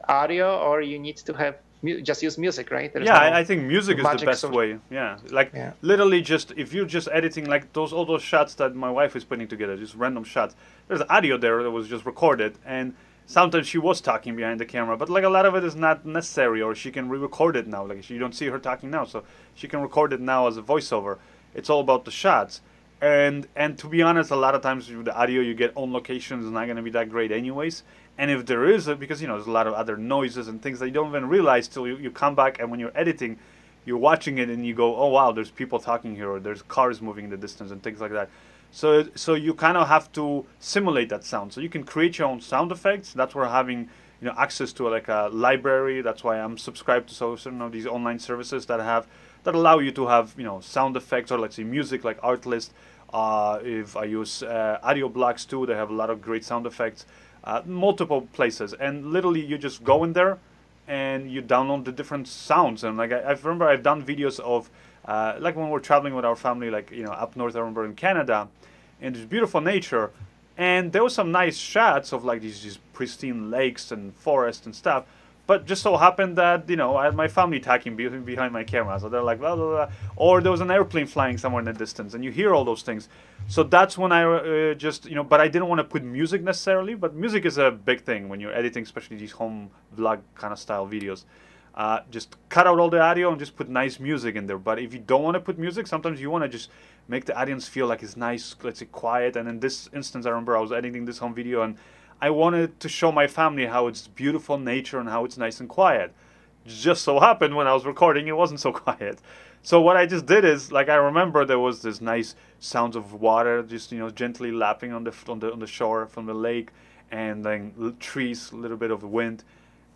[SPEAKER 2] audio, or you need to have just use music, right?
[SPEAKER 1] I think music is the best way. Yeah, like literally just, if you're just editing like all those shots that my wife is putting together, just random shots, there's audio there that was just recorded, and sometimes she was talking behind the camera, but like a lot of it is not necessary, or she can re-record it now. Like you don't see her talking now, so she can record it now as a voiceover. It's all about the shots. And to be honest, a lot of times with the audio you get on location is not going to be that great anyways. And if there is, because, you know, there's a lot of other noises and things that you don't even realize till you come back, and when you're editing, you're watching it and you go, oh wow, there's people talking here, or there's cars moving in the distance and things like that. So you kind of have to simulate that sound. So you can create your own sound effects. That's where having, you know, access to like a library. That's why I'm subscribed to certain of these online services that allow you to have, you know, sound effects, or let's say music, like Artlist. If I use audio blocks too, they have a lot of great sound effects. Multiple places, and literally you just go in there and you download the different sounds. And like I remember I've done videos of like when we're traveling with our family, like, you know, up north, I remember in Canada, in this beautiful nature, and there was some nice shots of like these pristine lakes and forests and stuff. But just so happened that, you know, I had my family talking behind my camera, so they're like blah blah blah, or there was an airplane flying somewhere in the distance, and you hear all those things. So that's when I just, you know, but I didn't want to put music necessarily. But music is a big thing when you're editing, especially these home vlog kind of style videos. just cut out all the audio and just put nice music in there. But if you don't want to put music, sometimes you want to just make the audience feel like it's nice, let's say quiet. And in this instance, I remember I was editing this home video and I wanted to show my family how it's beautiful nature and how it's nice and quiet. Just so happened when I was recording, it wasn't so quiet. So what I just did is, like, I remember there was this nice sounds of water, just, you know, gently lapping on the shore from the lake, and then trees, a little bit of wind,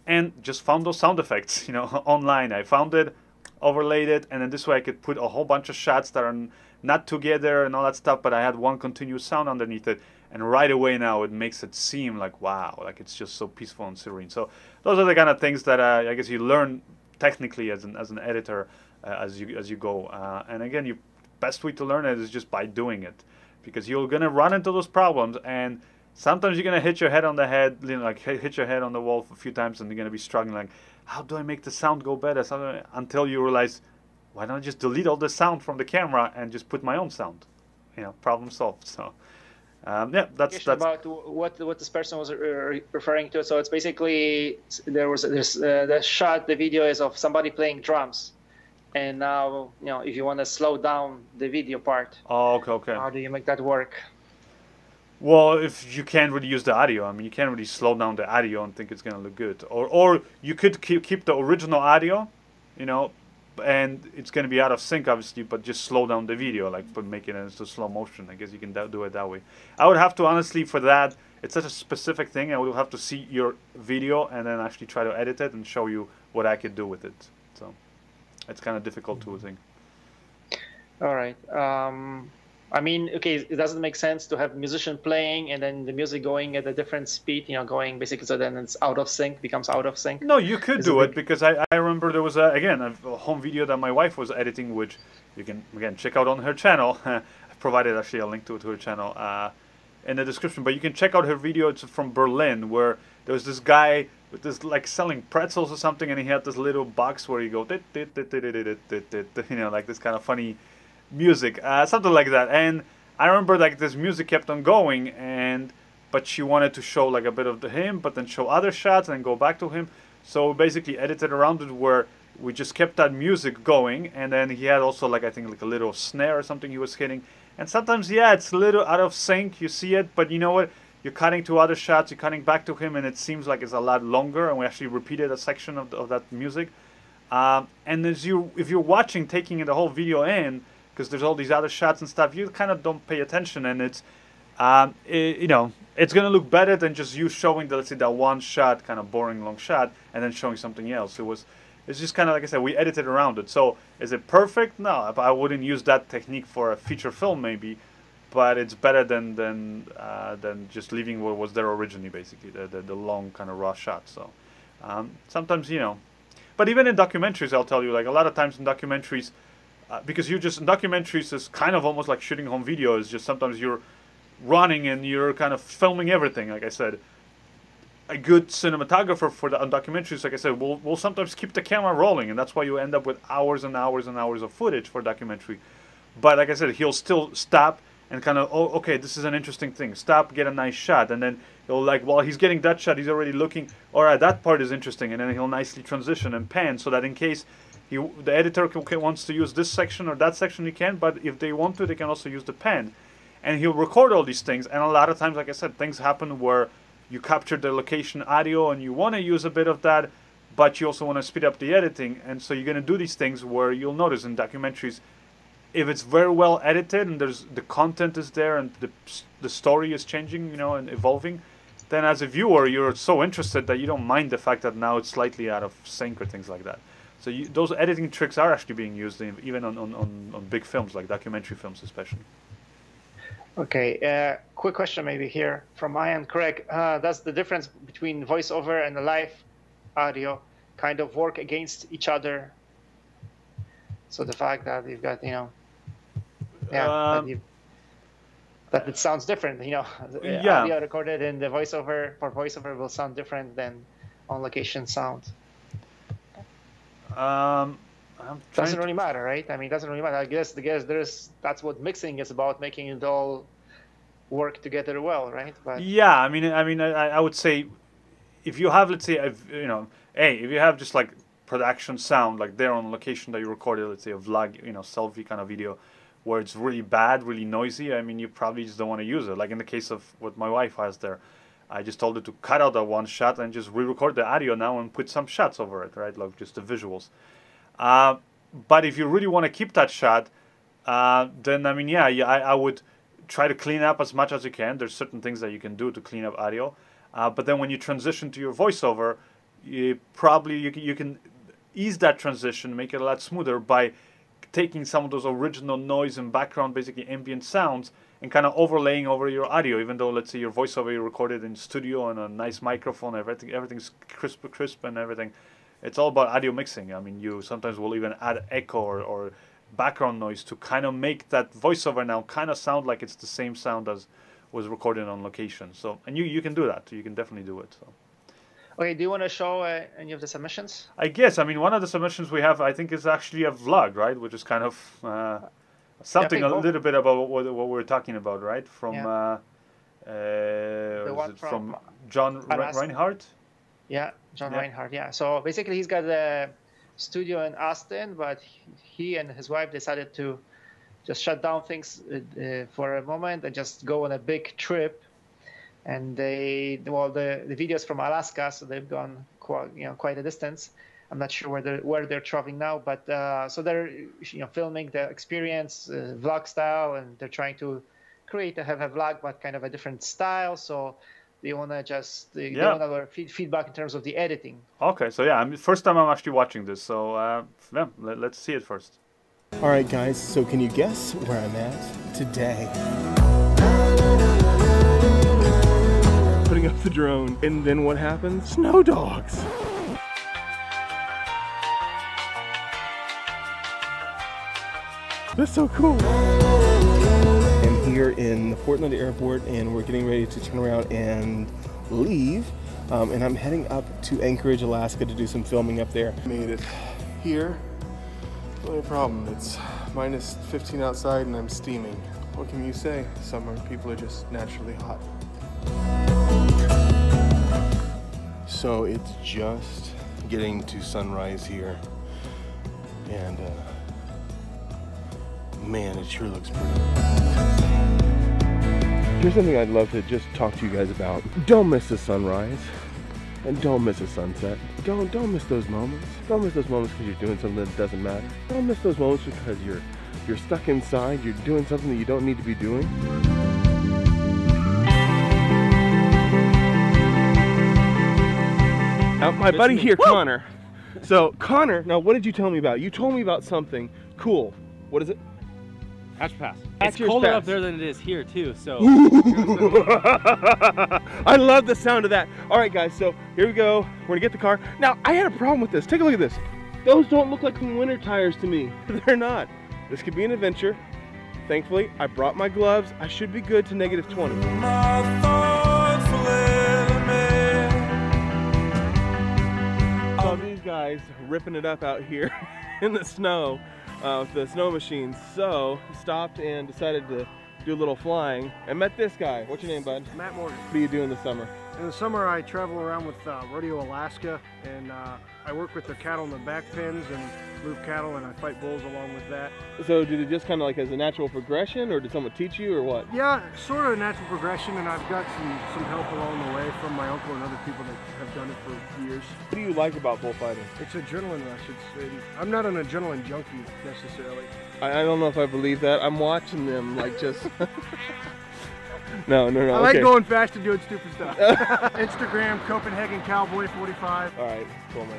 [SPEAKER 1] and just found those sound effects, you know, online. I found it, overlaid it, and then this way I could put a whole bunch of shots that are not together and all that stuff, but I had one continuous sound underneath it. And right away now it makes it seem like, wow, like it's just so peaceful and serene. So those are the kind of things that I guess you learn technically as an editor as you go. And again, your best way to learn it is just by doing it, because you're gonna run into those problems, and sometimes you're gonna hit your head on the head, you know, like hit your head on the wall a few times, and you're gonna be struggling like, how do I make the sound go better? Until you realize, why don't I just delete all the sound from the camera and just put my own sound? You know, problem solved. So. Yeah, that's
[SPEAKER 2] about what this person was referring to. So it's basically there's the shot, the video is of somebody playing drums, and now, you know, if you want to slow down the video part,
[SPEAKER 1] okay.
[SPEAKER 2] How do you make that work?
[SPEAKER 1] Well, if you can't really use the audio, I mean, you can't really slow down the audio and think it's gonna look good, or you could keep the original audio, you know, and it's going to be out of sync, obviously, but just slow down the video, like make it into slow motion. I guess you can do it that way. I would have to, honestly, for that, it's such a specific thing, I would have to see your video and then actually try to edit it and show you what I could do with it. So it's kind of difficult to think.
[SPEAKER 2] All right. I mean, okay, it doesn't make sense to have musician playing and then the music going at a different speed, you know, going basically, so then it's out of sync, becomes out of sync.
[SPEAKER 1] No, you could do it, because I remember there was, again, a home video that my wife was editing, which you can, again, check out on her channel. I provided actually a link to her channel in the description, but you can check out her video. It's from Berlin, where there was this guy with this, like, selling pretzels or something, and he had this little box where you go, you know, like this kind of funny music, something like that. And I remember, like, this music kept on going, but she wanted to show like a bit of him, but then show other shots and go back to him. So basically edited around it where we just kept that music going, and then he had also, like, I think like a little snare or something he was hitting. And sometimes, yeah, it's a little out of sync, you see it, but you know what? You're cutting to other shots, you're cutting back to him, and it seems like it's a lot longer, and we actually repeated a section of that music. And if you're watching, taking the whole video in, because there's all these other shots and stuff, you kind of don't pay attention, and it's, you know, it's gonna look better than just you showing the, let's say, that one shot, kind of boring long shot, and then showing something else. It's just kind of, like I said, we edited around it. So is it perfect? No, I wouldn't use that technique for a feature film maybe, but it's better than just leaving what was there originally, basically, the long kind of raw shot. So sometimes, you know, but even in documentaries, I'll tell you, like, a lot of times in documentaries, because in documentaries is kind of almost like shooting home video. Is just sometimes you're running and you're kind of filming everything. Like I said, a good cinematographer for the documentaries, like I said, will sometimes keep the camera rolling, and that's why you end up with hours and hours and hours of footage for a documentary. But like I said, he'll still stop and kind of, oh, okay, this is an interesting thing. Stop, get a nice shot, and then he'll, like, while he's getting that shot, he's already looking, all right, that part is interesting, and then he'll nicely transition and pan, so that in case the editor wants to use this section or that section, he can, but if they want to, they can also use the pen. And he'll record all these things, and a lot of times, like I said, things happen where you capture the location audio and you want to use a bit of that, but you also want to speed up the editing, and so you're going to do these things where you'll notice in documentaries, if it's very well edited and the content is there and the story is changing, you know, and evolving, then as a viewer, you're so interested that you don't mind the fact that now it's slightly out of sync or things like that. So those editing tricks are actually being used even on big films, like documentary films especially.
[SPEAKER 2] Okay, quick question maybe here from my end, Craig. Does the difference between voiceover and the live audio kind of work against each other? So the fact that you've got, you know, that it sounds different, you know, audio recorded in the voiceover will sound different than on location sound. Doesn't really matter, right? I mean, it doesn't really matter. I guess that's what mixing is about, making it all work together well, right? But
[SPEAKER 1] yeah, I mean, I would say if you have, let's say, you know, if you have just like production sound, like there on location that you recorded, let's say a vlog, you know, selfie kind of video, where it's really bad, really noisy, I mean, you probably just don't want to use it. Like in the case of what my wife has there, I just told her to cut out that one shot and just re-record the audio now and put some shots over it, right? Like just the visuals. But if you really want to keep that shot, then I mean, yeah, I would try to clean up as much as you can. There's certain things that you can do to clean up audio. But then when you transition to your voiceover, you can ease that transition, make it a lot smoother by taking some of those original noise and background, basically ambient sounds, and kind of overlaying over your audio. Even though, let's say, your voiceover you recorded in studio on a nice microphone, everything's crisp and everything. It's all about audio mixing. I mean, you sometimes will even add echo or background noise to kind of make that voiceover now kind of sound like it's the same sound as was recorded on location. So, and you can do that. You can definitely do it. So.
[SPEAKER 2] Okay, do you want to show any of the submissions?
[SPEAKER 1] I guess. I mean, one of the submissions we have, I think, is actually a vlog, right? Which is kind of something a little bit about what we're talking about, right? From from John Reinhardt.
[SPEAKER 2] Yeah, John Reinhardt. Yeah. So basically, he's got a studio in Austin, but he and his wife decided to just shut down things for a moment and just go on a big trip. And the videos from Alaska, so they've gone quite a distance. I'm not sure where they're traveling now, but so they're filming the experience vlog style, and they're trying to have a vlog but kind of a different style. So they want to just they want our feedback in terms of the editing.
[SPEAKER 1] Okay, so yeah, first time I'm actually watching this, so let's see it first.
[SPEAKER 4] All right, guys. So can you guess where I'm at today? Putting up the drone, and then what happens? Snow dogs. That's so cool. I'm here in the Portland airport, and we're getting ready to turn around and leave. And I'm heading up to Anchorage, Alaska to do some filming up there. Made it here. Only problem, it's minus 15 outside and I'm steaming. What can you say? Summer, people are just naturally hot. So it's just getting to sunrise here, and man, it sure looks pretty. Here's something I'd love to just talk to you guys about. Don't miss the sunrise, and don't miss the sunset. Don't miss those moments. Don't miss those moments because you're doing something that doesn't matter. Don't miss those moments because you're stuck inside. You're doing something that you don't need to be doing. My buddy here, Connor. So, Connor, now what did you tell me about? You told me about something cool. What is it?
[SPEAKER 5] Aputure Pass. It's colder up there than it is here, too, so.
[SPEAKER 4] I love the sound of that. All right, guys, so here we go. We're gonna get the car. Now, I had a problem with this. Take a look at this. Those don't look like winter tires to me. They're not. This could be an adventure. Thankfully, I brought my gloves. I should be good to -20. So these guys ripping it up out here in the snow with the snow machines. So stopped and decided to do a little flying. I met this guy. What's your name, bud?
[SPEAKER 6] Matt Morgan.
[SPEAKER 4] What do you do in the summer?
[SPEAKER 6] In the summer, I travel around with Rodeo Alaska, and I work with the cattle in the back pens and move cattle, and I fight bulls along with that.
[SPEAKER 4] So did it just kind of like as a natural progression, or did someone teach you, or what?
[SPEAKER 6] Yeah, sort of a natural progression, and I've got some help along the way from my uncle and other people that have done it for years.
[SPEAKER 4] What do you like about bullfighting?
[SPEAKER 6] It's adrenaline rush. I'm not an adrenaline junkie necessarily.
[SPEAKER 4] I don't know if I believe that. I'm watching them like just... No.
[SPEAKER 6] I like going fast and doing stupid stuff. Instagram, Copenhagen Cowboy 45.
[SPEAKER 4] All right, cool, man.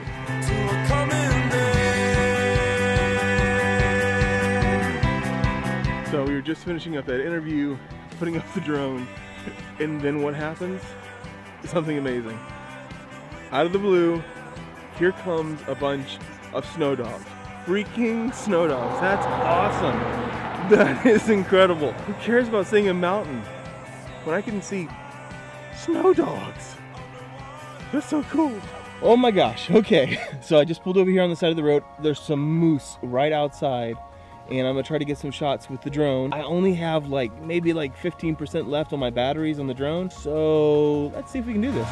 [SPEAKER 4] So we were just finishing up that interview, putting up the drone, and then what happens? Something amazing. Out of the blue, here comes a bunch of snow dogs. Freaking snow dogs. That's awesome. That is incredible. Who cares about seeing a mountain when I can see snow dogs? That's so cool. Oh my gosh, okay. So I just pulled over here on the side of the road. There's some moose right outside, and I'm gonna try to get some shots with the drone. I only have maybe 15% left on my batteries on the drone, so let's see if we can do this.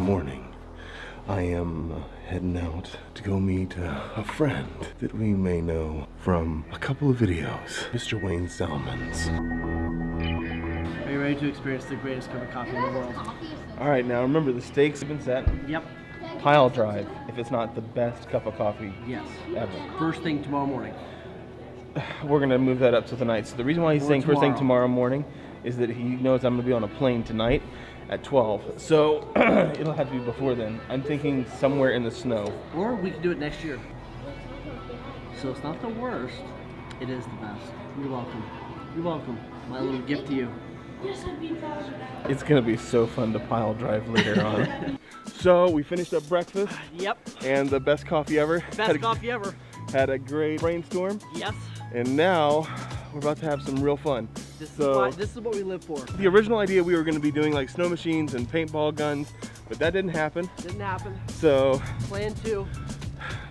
[SPEAKER 4] morning, I am heading out to go meet a friend that we may know from a couple of videos, Mr. Wayne Salmons.
[SPEAKER 7] Are you ready to experience the greatest cup of coffee in the world?
[SPEAKER 4] All right, now remember the stakes have been set.
[SPEAKER 7] Yep.
[SPEAKER 4] Pile drive if it's not the best cup of coffee
[SPEAKER 7] Yes.
[SPEAKER 4] ever.
[SPEAKER 7] First thing tomorrow morning.
[SPEAKER 4] We're gonna move that up to tonight. So the reason why he's saying first thing tomorrow morning is that he knows I'm gonna be on a plane tonight at 12. So it'll have to be before then. I'm thinking somewhere in the snow.
[SPEAKER 7] Or we can do it next year. So it's not the worst. It is the best. You're welcome. You're welcome. My little gift to you.
[SPEAKER 4] It's gonna be so fun to pile drive later on. So we finished up breakfast.
[SPEAKER 7] Yep.
[SPEAKER 4] And the best coffee ever.
[SPEAKER 7] Best coffee ever.
[SPEAKER 4] Had a great brainstorm.
[SPEAKER 7] Yes.
[SPEAKER 4] And now we're about to have some real fun.
[SPEAKER 7] This is what we live for.
[SPEAKER 4] The original idea, we were going to be doing like snow machines and paintball guns, but that didn't happen.
[SPEAKER 7] Didn't happen.
[SPEAKER 4] So
[SPEAKER 7] Plan 2.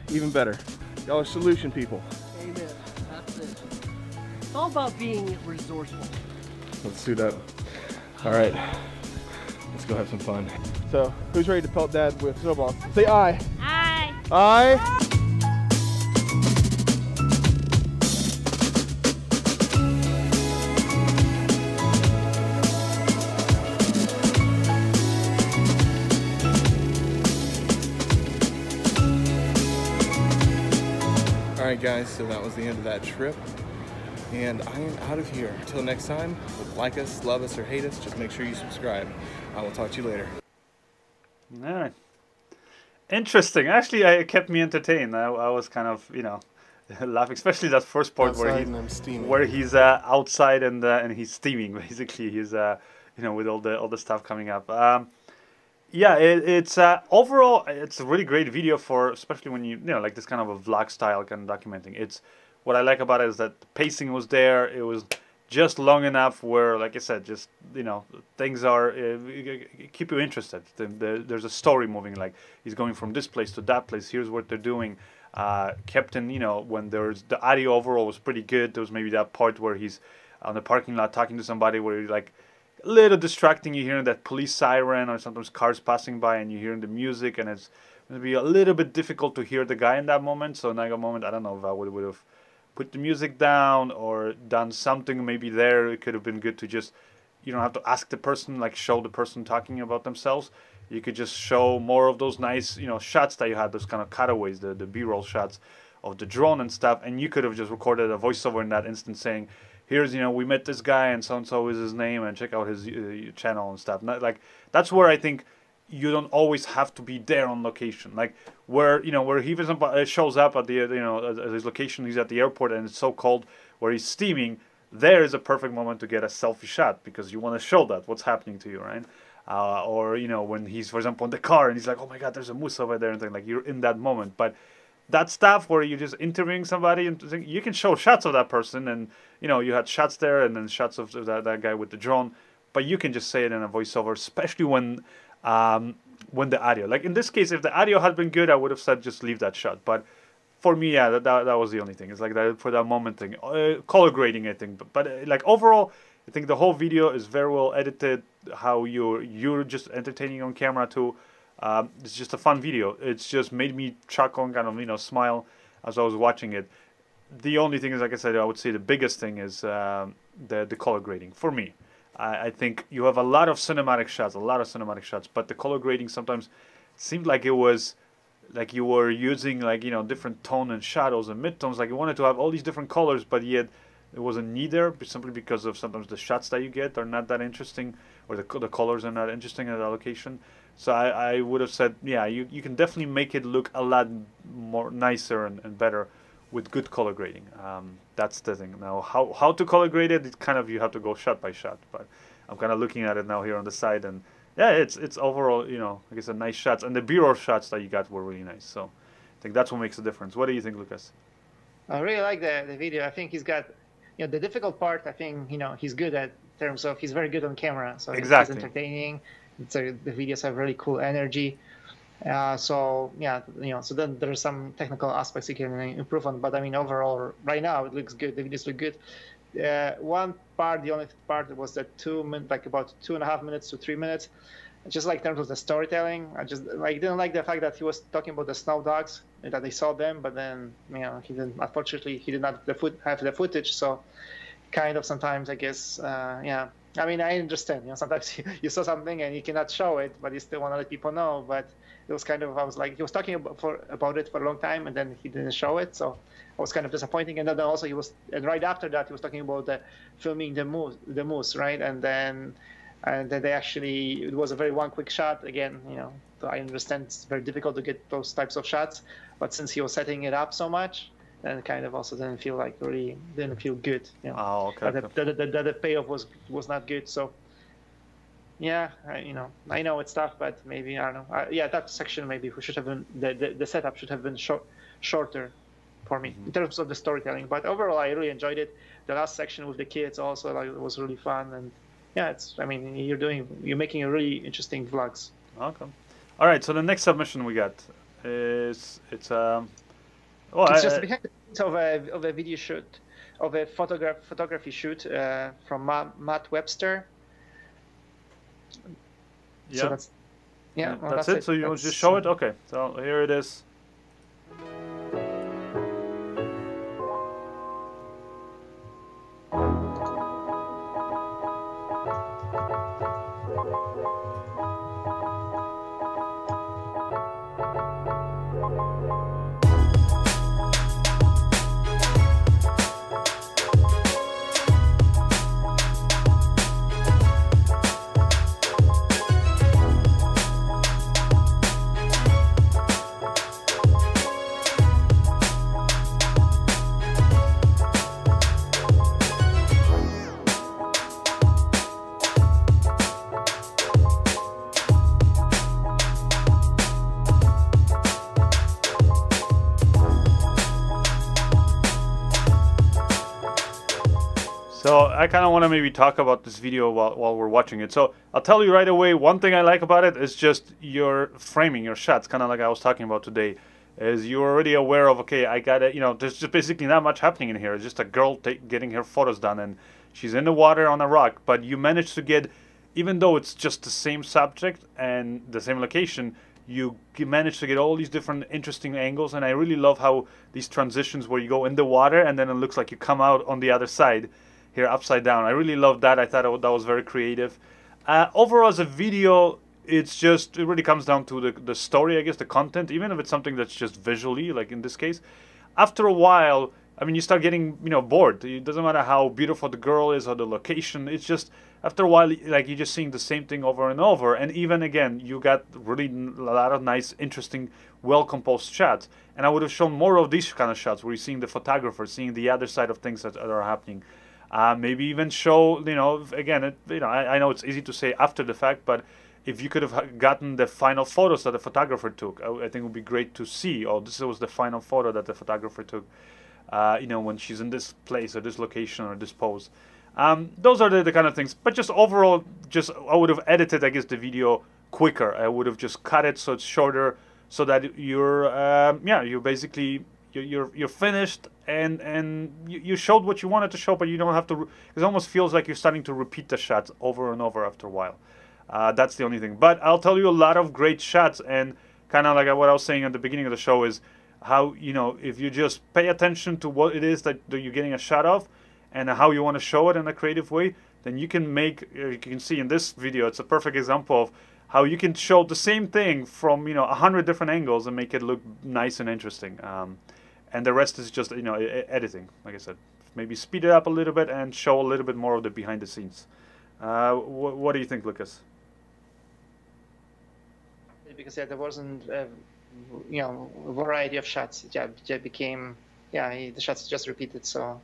[SPEAKER 4] even better. Y'all are solution people.
[SPEAKER 7] Amen. That's it. It's all about being resourceful.
[SPEAKER 4] Let's suit up. All right, let's go have some fun. So who's ready to pelt Dad with snowballs? Say aye.
[SPEAKER 3] Aye.
[SPEAKER 4] Aye. Alright guys, so that was the end of that trip, and I am out of here. Until next time, like us, love us, or hate us, just make sure you subscribe. I will talk to you later.
[SPEAKER 1] Alright. Interesting. Actually, it kept me entertained. I was kind of, you know, laughing, especially that first part where he's outside and he's steaming. Basically, he's you know, with all the stuff coming up. Yeah, it's overall it's a really great video for, especially when you know, like this kind of a vlog style kind of documenting. It's what I like about it is that the pacing was there. It was just long enough where, like I said, just, you know, things are keep you interested. There's a story moving. Like he's going from this place to that place. Here's what they're doing. Captain, you know, when there's the audio overall was pretty good. There was maybe that part where he's on the parking lot talking to somebody where he's like, a little distracting. You hearing that police siren or sometimes cars passing by and you hearing the music, and it's going to be a little bit difficult to hear the guy in that moment. So in that moment, I don't know if I would have put the music down or done something maybe there. It could have been good to just, you don't have to ask the person, like show the person talking about themselves. You could just show more of those nice, you know, shots that you had, those kind of cutaways, the B-roll shots of the drone and stuff, and you could have just recorded a voiceover in that instant saying, here's, you know, we met this guy and so is his name, and check out his channel and stuff. Not, like, that's where I think you don't always have to be there on location. Like where, you know, where he shows up at the, you know, at his location, he's at the airport and it's so cold, where he's steaming, there is a perfect moment to get a selfie shot because you want to show that what's happening to you, right? Or, you know, when he's, for example, in the car and he's like, oh my God, there's a moose over there, and like you're in that moment. But that stuff where you're just interviewing somebody and you can show shots of that person, and you know, you had shots there and then shots of that guy with the drone, but you can just say it in a voiceover, especially when the audio, like in this case, if the audio had been good, I would have said just leave that shot. But for me, yeah, that was the only thing. It's like that for that moment thing. Color grading, I think, but like overall, I think the whole video is very well edited. How you're just entertaining on camera too. It's just a fun video. It's just made me chuckle and kind of, you know, smile as I was watching it. The only thing is, like I said, I would say the biggest thing is the color grading for me. I think you have a lot of cinematic shots, but the color grading sometimes seemed like it was like you were using, like, you know, different tone and shadows and midtones. Like you wanted to have all these different colors, but yet there wasn't need there, simply because of sometimes the shots that you get are not that interesting, or the colors are not interesting at that location. So I would have said, yeah, you can definitely make it look a lot more nicer and better with good color grading. That's the thing. Now, how to color grade it, it kind of, you have to go shot by shot. But I'm kind of looking at it now here on the side, and yeah, it's overall, you know, like I said, nice shots, and the B-roll shots that you got were really nice. So I think that's what makes the difference. What do you think, Lucas?
[SPEAKER 2] I really like the video. I think he's got, you know, the difficult part. I think, you know, he's good at, in terms of, he's very good on camera. So
[SPEAKER 1] exactly.
[SPEAKER 2] He's entertaining. So the videos have really cool energy. So yeah, you know, so then there's some technical aspects you can improve on, but I mean, overall, right now it looks good. The videos look good. The only part was that 2 minutes, like about 2.5 minutes to 3 minutes. just like in terms of the storytelling, I just like didn't like the fact that he was talking about the snow dogs, that they saw them, but then he didn't. Unfortunately, he did not have the footage, so kind of sometimes I guess yeah. I mean, I understand. Sometimes you saw something and you cannot show it, but you still want to let people know. But it was kind of, I was like, he was talking about it for a long time, and then he didn't show it, so I was kind of disappointing. And then also and right after that, he was talking about filming the moose, right? And then they actually, it was a very one quick shot again. So I understand it's very difficult to get those types of shots, but since he was setting it up so much, then it kind of also didn't feel good.
[SPEAKER 1] Oh, okay.
[SPEAKER 2] The payoff was not good. So yeah, I know it's tough, but maybe I don't know. Yeah, that section maybe should have been the setup should have been shorter for me in terms of the storytelling. But overall, I really enjoyed it. The last section with the kids also it was really fun, and yeah, I mean you're making a really interesting vlogs.
[SPEAKER 1] Okay. All right. So the next submission we got is it's
[SPEAKER 2] just behind the scenes of a video shoot, of a photography shoot from Matt Webster.
[SPEAKER 1] Yeah.
[SPEAKER 2] So that's
[SPEAKER 1] it. So you just show it. Okay. So here it is. So I kind of want to maybe talk about this video while we're watching it. So I'll tell you right away, one thing I like about it is just your framing, your shots, kind of like I was talking about today, is you're already aware of, okay, I got it, there's just basically not much happening in here. It's just a girl getting her photos done, and she's in the water on a rock, but you manage to get, even though it's just the same subject and the same location, you manage to get all these different interesting angles. And I really love how these transitions where you go in the water and then it looks like you come out on the other side here upside down. I really love that. I thought that was very creative. Overall, as a video, it really comes down to the story, I guess, the content, even if it's something that's just visually, like in this case. After a while, I mean, you start getting, bored. It doesn't matter how beautiful the girl is or the location. It's just, after a while, like, you're just seeing the same thing over and over. And even, again, you got really a lot of nice, interesting, well-composed shots. And I would have shown more of these kind of shots where you're seeing the photographer, seeing the other side of things that are happening. Maybe even show, again, I know it's easy to say after the fact, but if you could have gotten the final photos that the photographer took, I think it would be great to see. Oh, this was the final photo that the photographer took, when she's in this place or this location or this pose. Those are the kind of things. But just overall, I would have edited, I guess, the video quicker. I would have just cut it so it's shorter, so that you're basically you're finished and you showed what you wanted to show, but you don't have to. It almost feels like you're starting to repeat the shots over and over after a while. That's the only thing. But I'll tell you a lot of great shots, and kind of like what I was saying at the beginning of the show is how, if you just pay attention to what it is that you're getting a shot of and how you want to show it in a creative way, then you can make, you can see in this video, it's a perfect example of how you can show the same thing from 100 different angles and make it look nice and interesting. And the rest is just editing, like I said. Maybe speed it up a little bit and show a little bit more of the behind the scenes. What do you think, Lucas?
[SPEAKER 2] Because there wasn't a variety of shots. It became the shots just repeated. So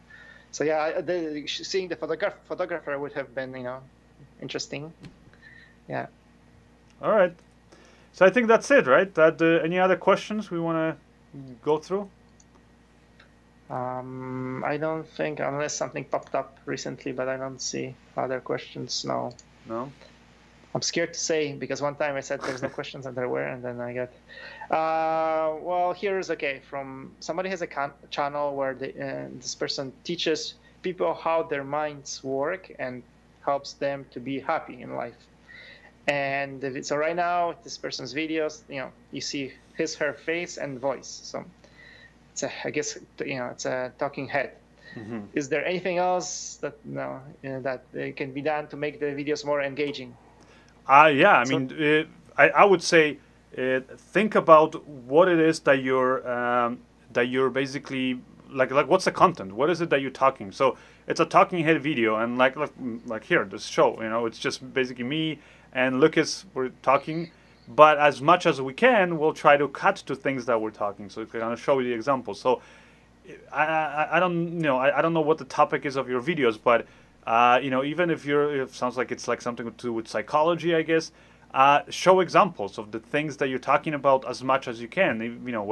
[SPEAKER 2] yeah, seeing the photographer would have been interesting. Yeah. All
[SPEAKER 1] right. So I think that's it, right? Any other questions we want to go through?
[SPEAKER 2] I don't think, unless something popped up recently, but I don't see other questions. No. I'm scared to say, because one time I said there's no questions and there were, and then I got. Well, here's from somebody has a channel where this person teaches people how their minds work and helps them to be happy in life. And so right now, this person's videos, you see her face and voice. So it's I guess it's a talking head. Mm-hmm. Is there anything else that that can be done to make the videos more engaging?
[SPEAKER 1] Yeah, I mean, I would say think about what it is that you're basically like what's the content? What is it that you're talking? So it's a talking head video, and like here, this show, it's just basically me and Lucas, we're talking, but as much as we can, we'll try to cut to things that we're talking, so we can show you the examples. So I don't I don't know what the topic is of your videos, but even if it sounds like it's like something to do with psychology, I guess. Show examples of the things that you're talking about as much as you can.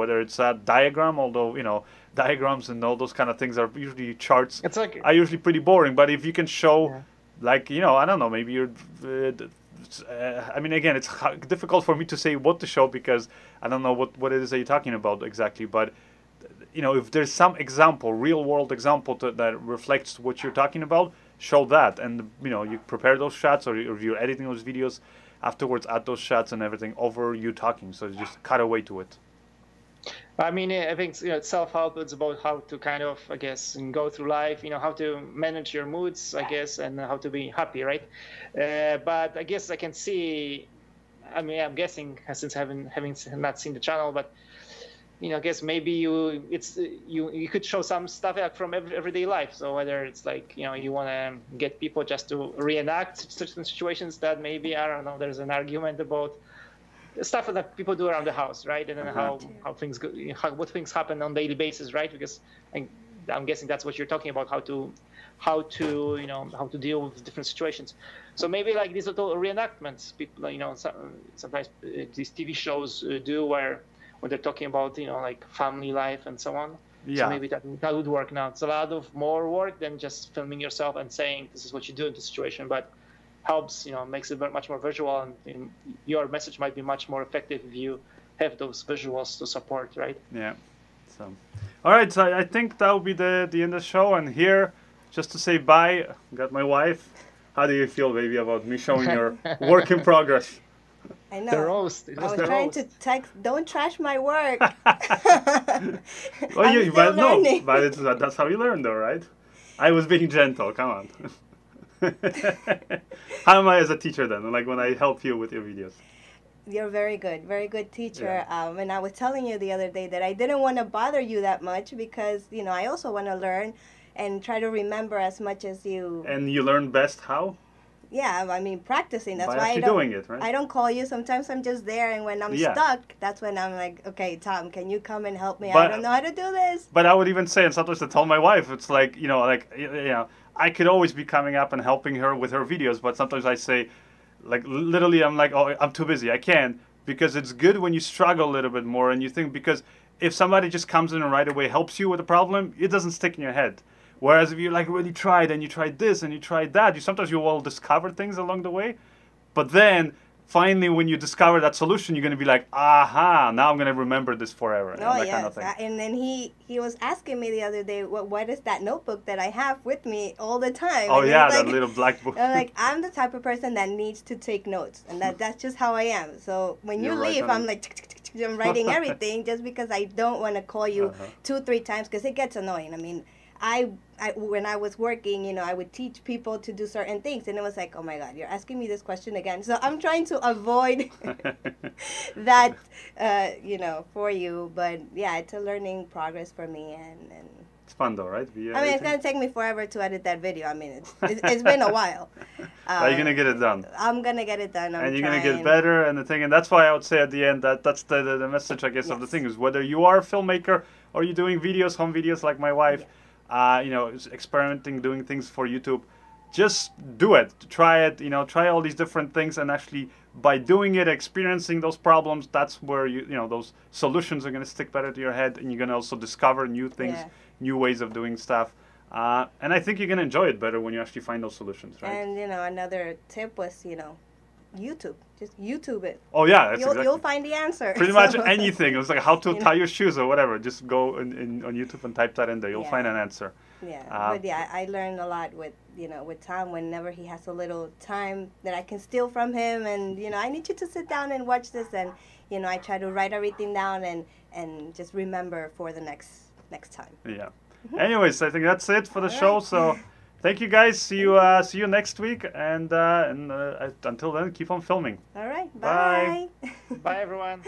[SPEAKER 1] Whether it's a diagram, although diagrams and all those kind of things are usually charts. Are usually pretty boring. But if you can show, I don't know, maybe you're. I mean, again, it's difficult for me to say what to show because I don't know what it is that you're talking about exactly. But if there's some example, real world example that reflects what you're talking about, show that, and you prepare those shots, or if you're editing those videos. Afterwards, add those shots and everything over you talking, so just cut away to it.
[SPEAKER 2] I mean, I think self-help is about how to kind of, I guess, go through life. How to manage your moods, I guess, and how to be happy, right? But I guess I can see. I mean, I'm guessing since having not seen the channel, but I guess maybe you could show some stuff from everyday life. So whether it's like you want to get people just to reenact certain situations that maybe, I don't know, there's an argument about stuff that people do around the house, right? And then how things go, what things happen on a daily basis, right? Because I'm guessing that's what you're talking about, how to deal with different situations. So maybe like these little reenactments, people, sometimes these TV shows do where when they're talking about like family life and so on. Yeah. So maybe that would work. Now it's a lot of more work than just filming yourself and saying this is what you do in this situation, but helps, makes it much more visual, and your message might be much more effective if you have those visuals to support, right?
[SPEAKER 1] Yeah. So, all right. So I think that will be the end of the show. And here, just to say bye, got my wife. How do you feel, baby, about me showing your work in progress?
[SPEAKER 3] I know.
[SPEAKER 2] The roast.
[SPEAKER 3] I was trying to text, don't trash my work.
[SPEAKER 1] Well, but that's how you learn, though, right? I was being gentle. Come on. How am I as a teacher then? Like when I help you with your videos?
[SPEAKER 3] You're very good teacher. Yeah. And I was telling you the other day that I didn't want to bother you that much because I also want to learn and try to remember as much as you. And
[SPEAKER 1] you learn best how?
[SPEAKER 3] Yeah, I mean, practicing. That's
[SPEAKER 1] why I don't, doing it, right?
[SPEAKER 3] I don't call you. Sometimes I'm just there, and when I'm stuck, that's when I'm like, okay, Tom, can you come and help me? I don't know how to do this.
[SPEAKER 1] But I would even say, and sometimes I tell my wife, it's like, I could always be coming up and helping her with her videos, but sometimes I say, like, literally, I'm like, oh, I'm too busy. I can't, because it's good when you struggle a little bit more, and you think, because if somebody just comes in and right away helps you with a problem, it doesn't stick in your head. Whereas if you like really tried and you tried this and you tried that, sometimes you will discover things along the way. But then finally when you discover that solution, you're going to be like, aha, now I'm going to remember this forever.
[SPEAKER 3] Oh, yes. Kind of thing. And then he was asking me the other day, what is that notebook that I have with me all the time?
[SPEAKER 1] Oh, and yeah, that little black book.
[SPEAKER 3] I'm like, I'm the type of person that needs to take notes. And that's just how I am. So when you leave, I'm like, I'm writing everything just because I don't want to call you 2-3 times because it gets annoying. I mean, I when I was working, I would teach people to do certain things, and it was like, oh my God, you're asking me this question again. So I'm trying to avoid that, for you. But yeah, it's a learning progress for me, and
[SPEAKER 1] it's fun though, right?
[SPEAKER 3] I mean, it's gonna take me forever to edit that video. I mean, it's been a while.
[SPEAKER 1] Are you gonna get it done?
[SPEAKER 3] I'm gonna get it done.
[SPEAKER 1] And you're gonna get better, and that's why I would say at the end that's the message, I guess, of the thing is whether you are a filmmaker or you're doing videos, home videos like my wife. Experimenting, doing things for YouTube, just do it, try it, try all these different things, and actually by doing it, experiencing those problems, that's where those solutions are going to stick better to your head, and you're going to also discover new things, new ways of doing stuff, and I think you're going to enjoy it better when you actually find those solutions, right?
[SPEAKER 3] And another tip was, YouTube. Just YouTube it.
[SPEAKER 1] Oh yeah, that's
[SPEAKER 3] You'll find the answer.
[SPEAKER 1] Pretty much anything. It was like how to tie your shoes or whatever. Just go on YouTube and type that in there. You'll find an answer.
[SPEAKER 3] Yeah, but yeah, I learned a lot with with Tom. Whenever he has a little time that I can steal from him, and I need you to sit down and watch this, and I try to write everything down and just remember for the next time.
[SPEAKER 1] Yeah. Anyways, I think that's it for the show. So thank you guys. See you next week, and until then, keep on filming.
[SPEAKER 3] All right. Bye.
[SPEAKER 2] Bye everyone.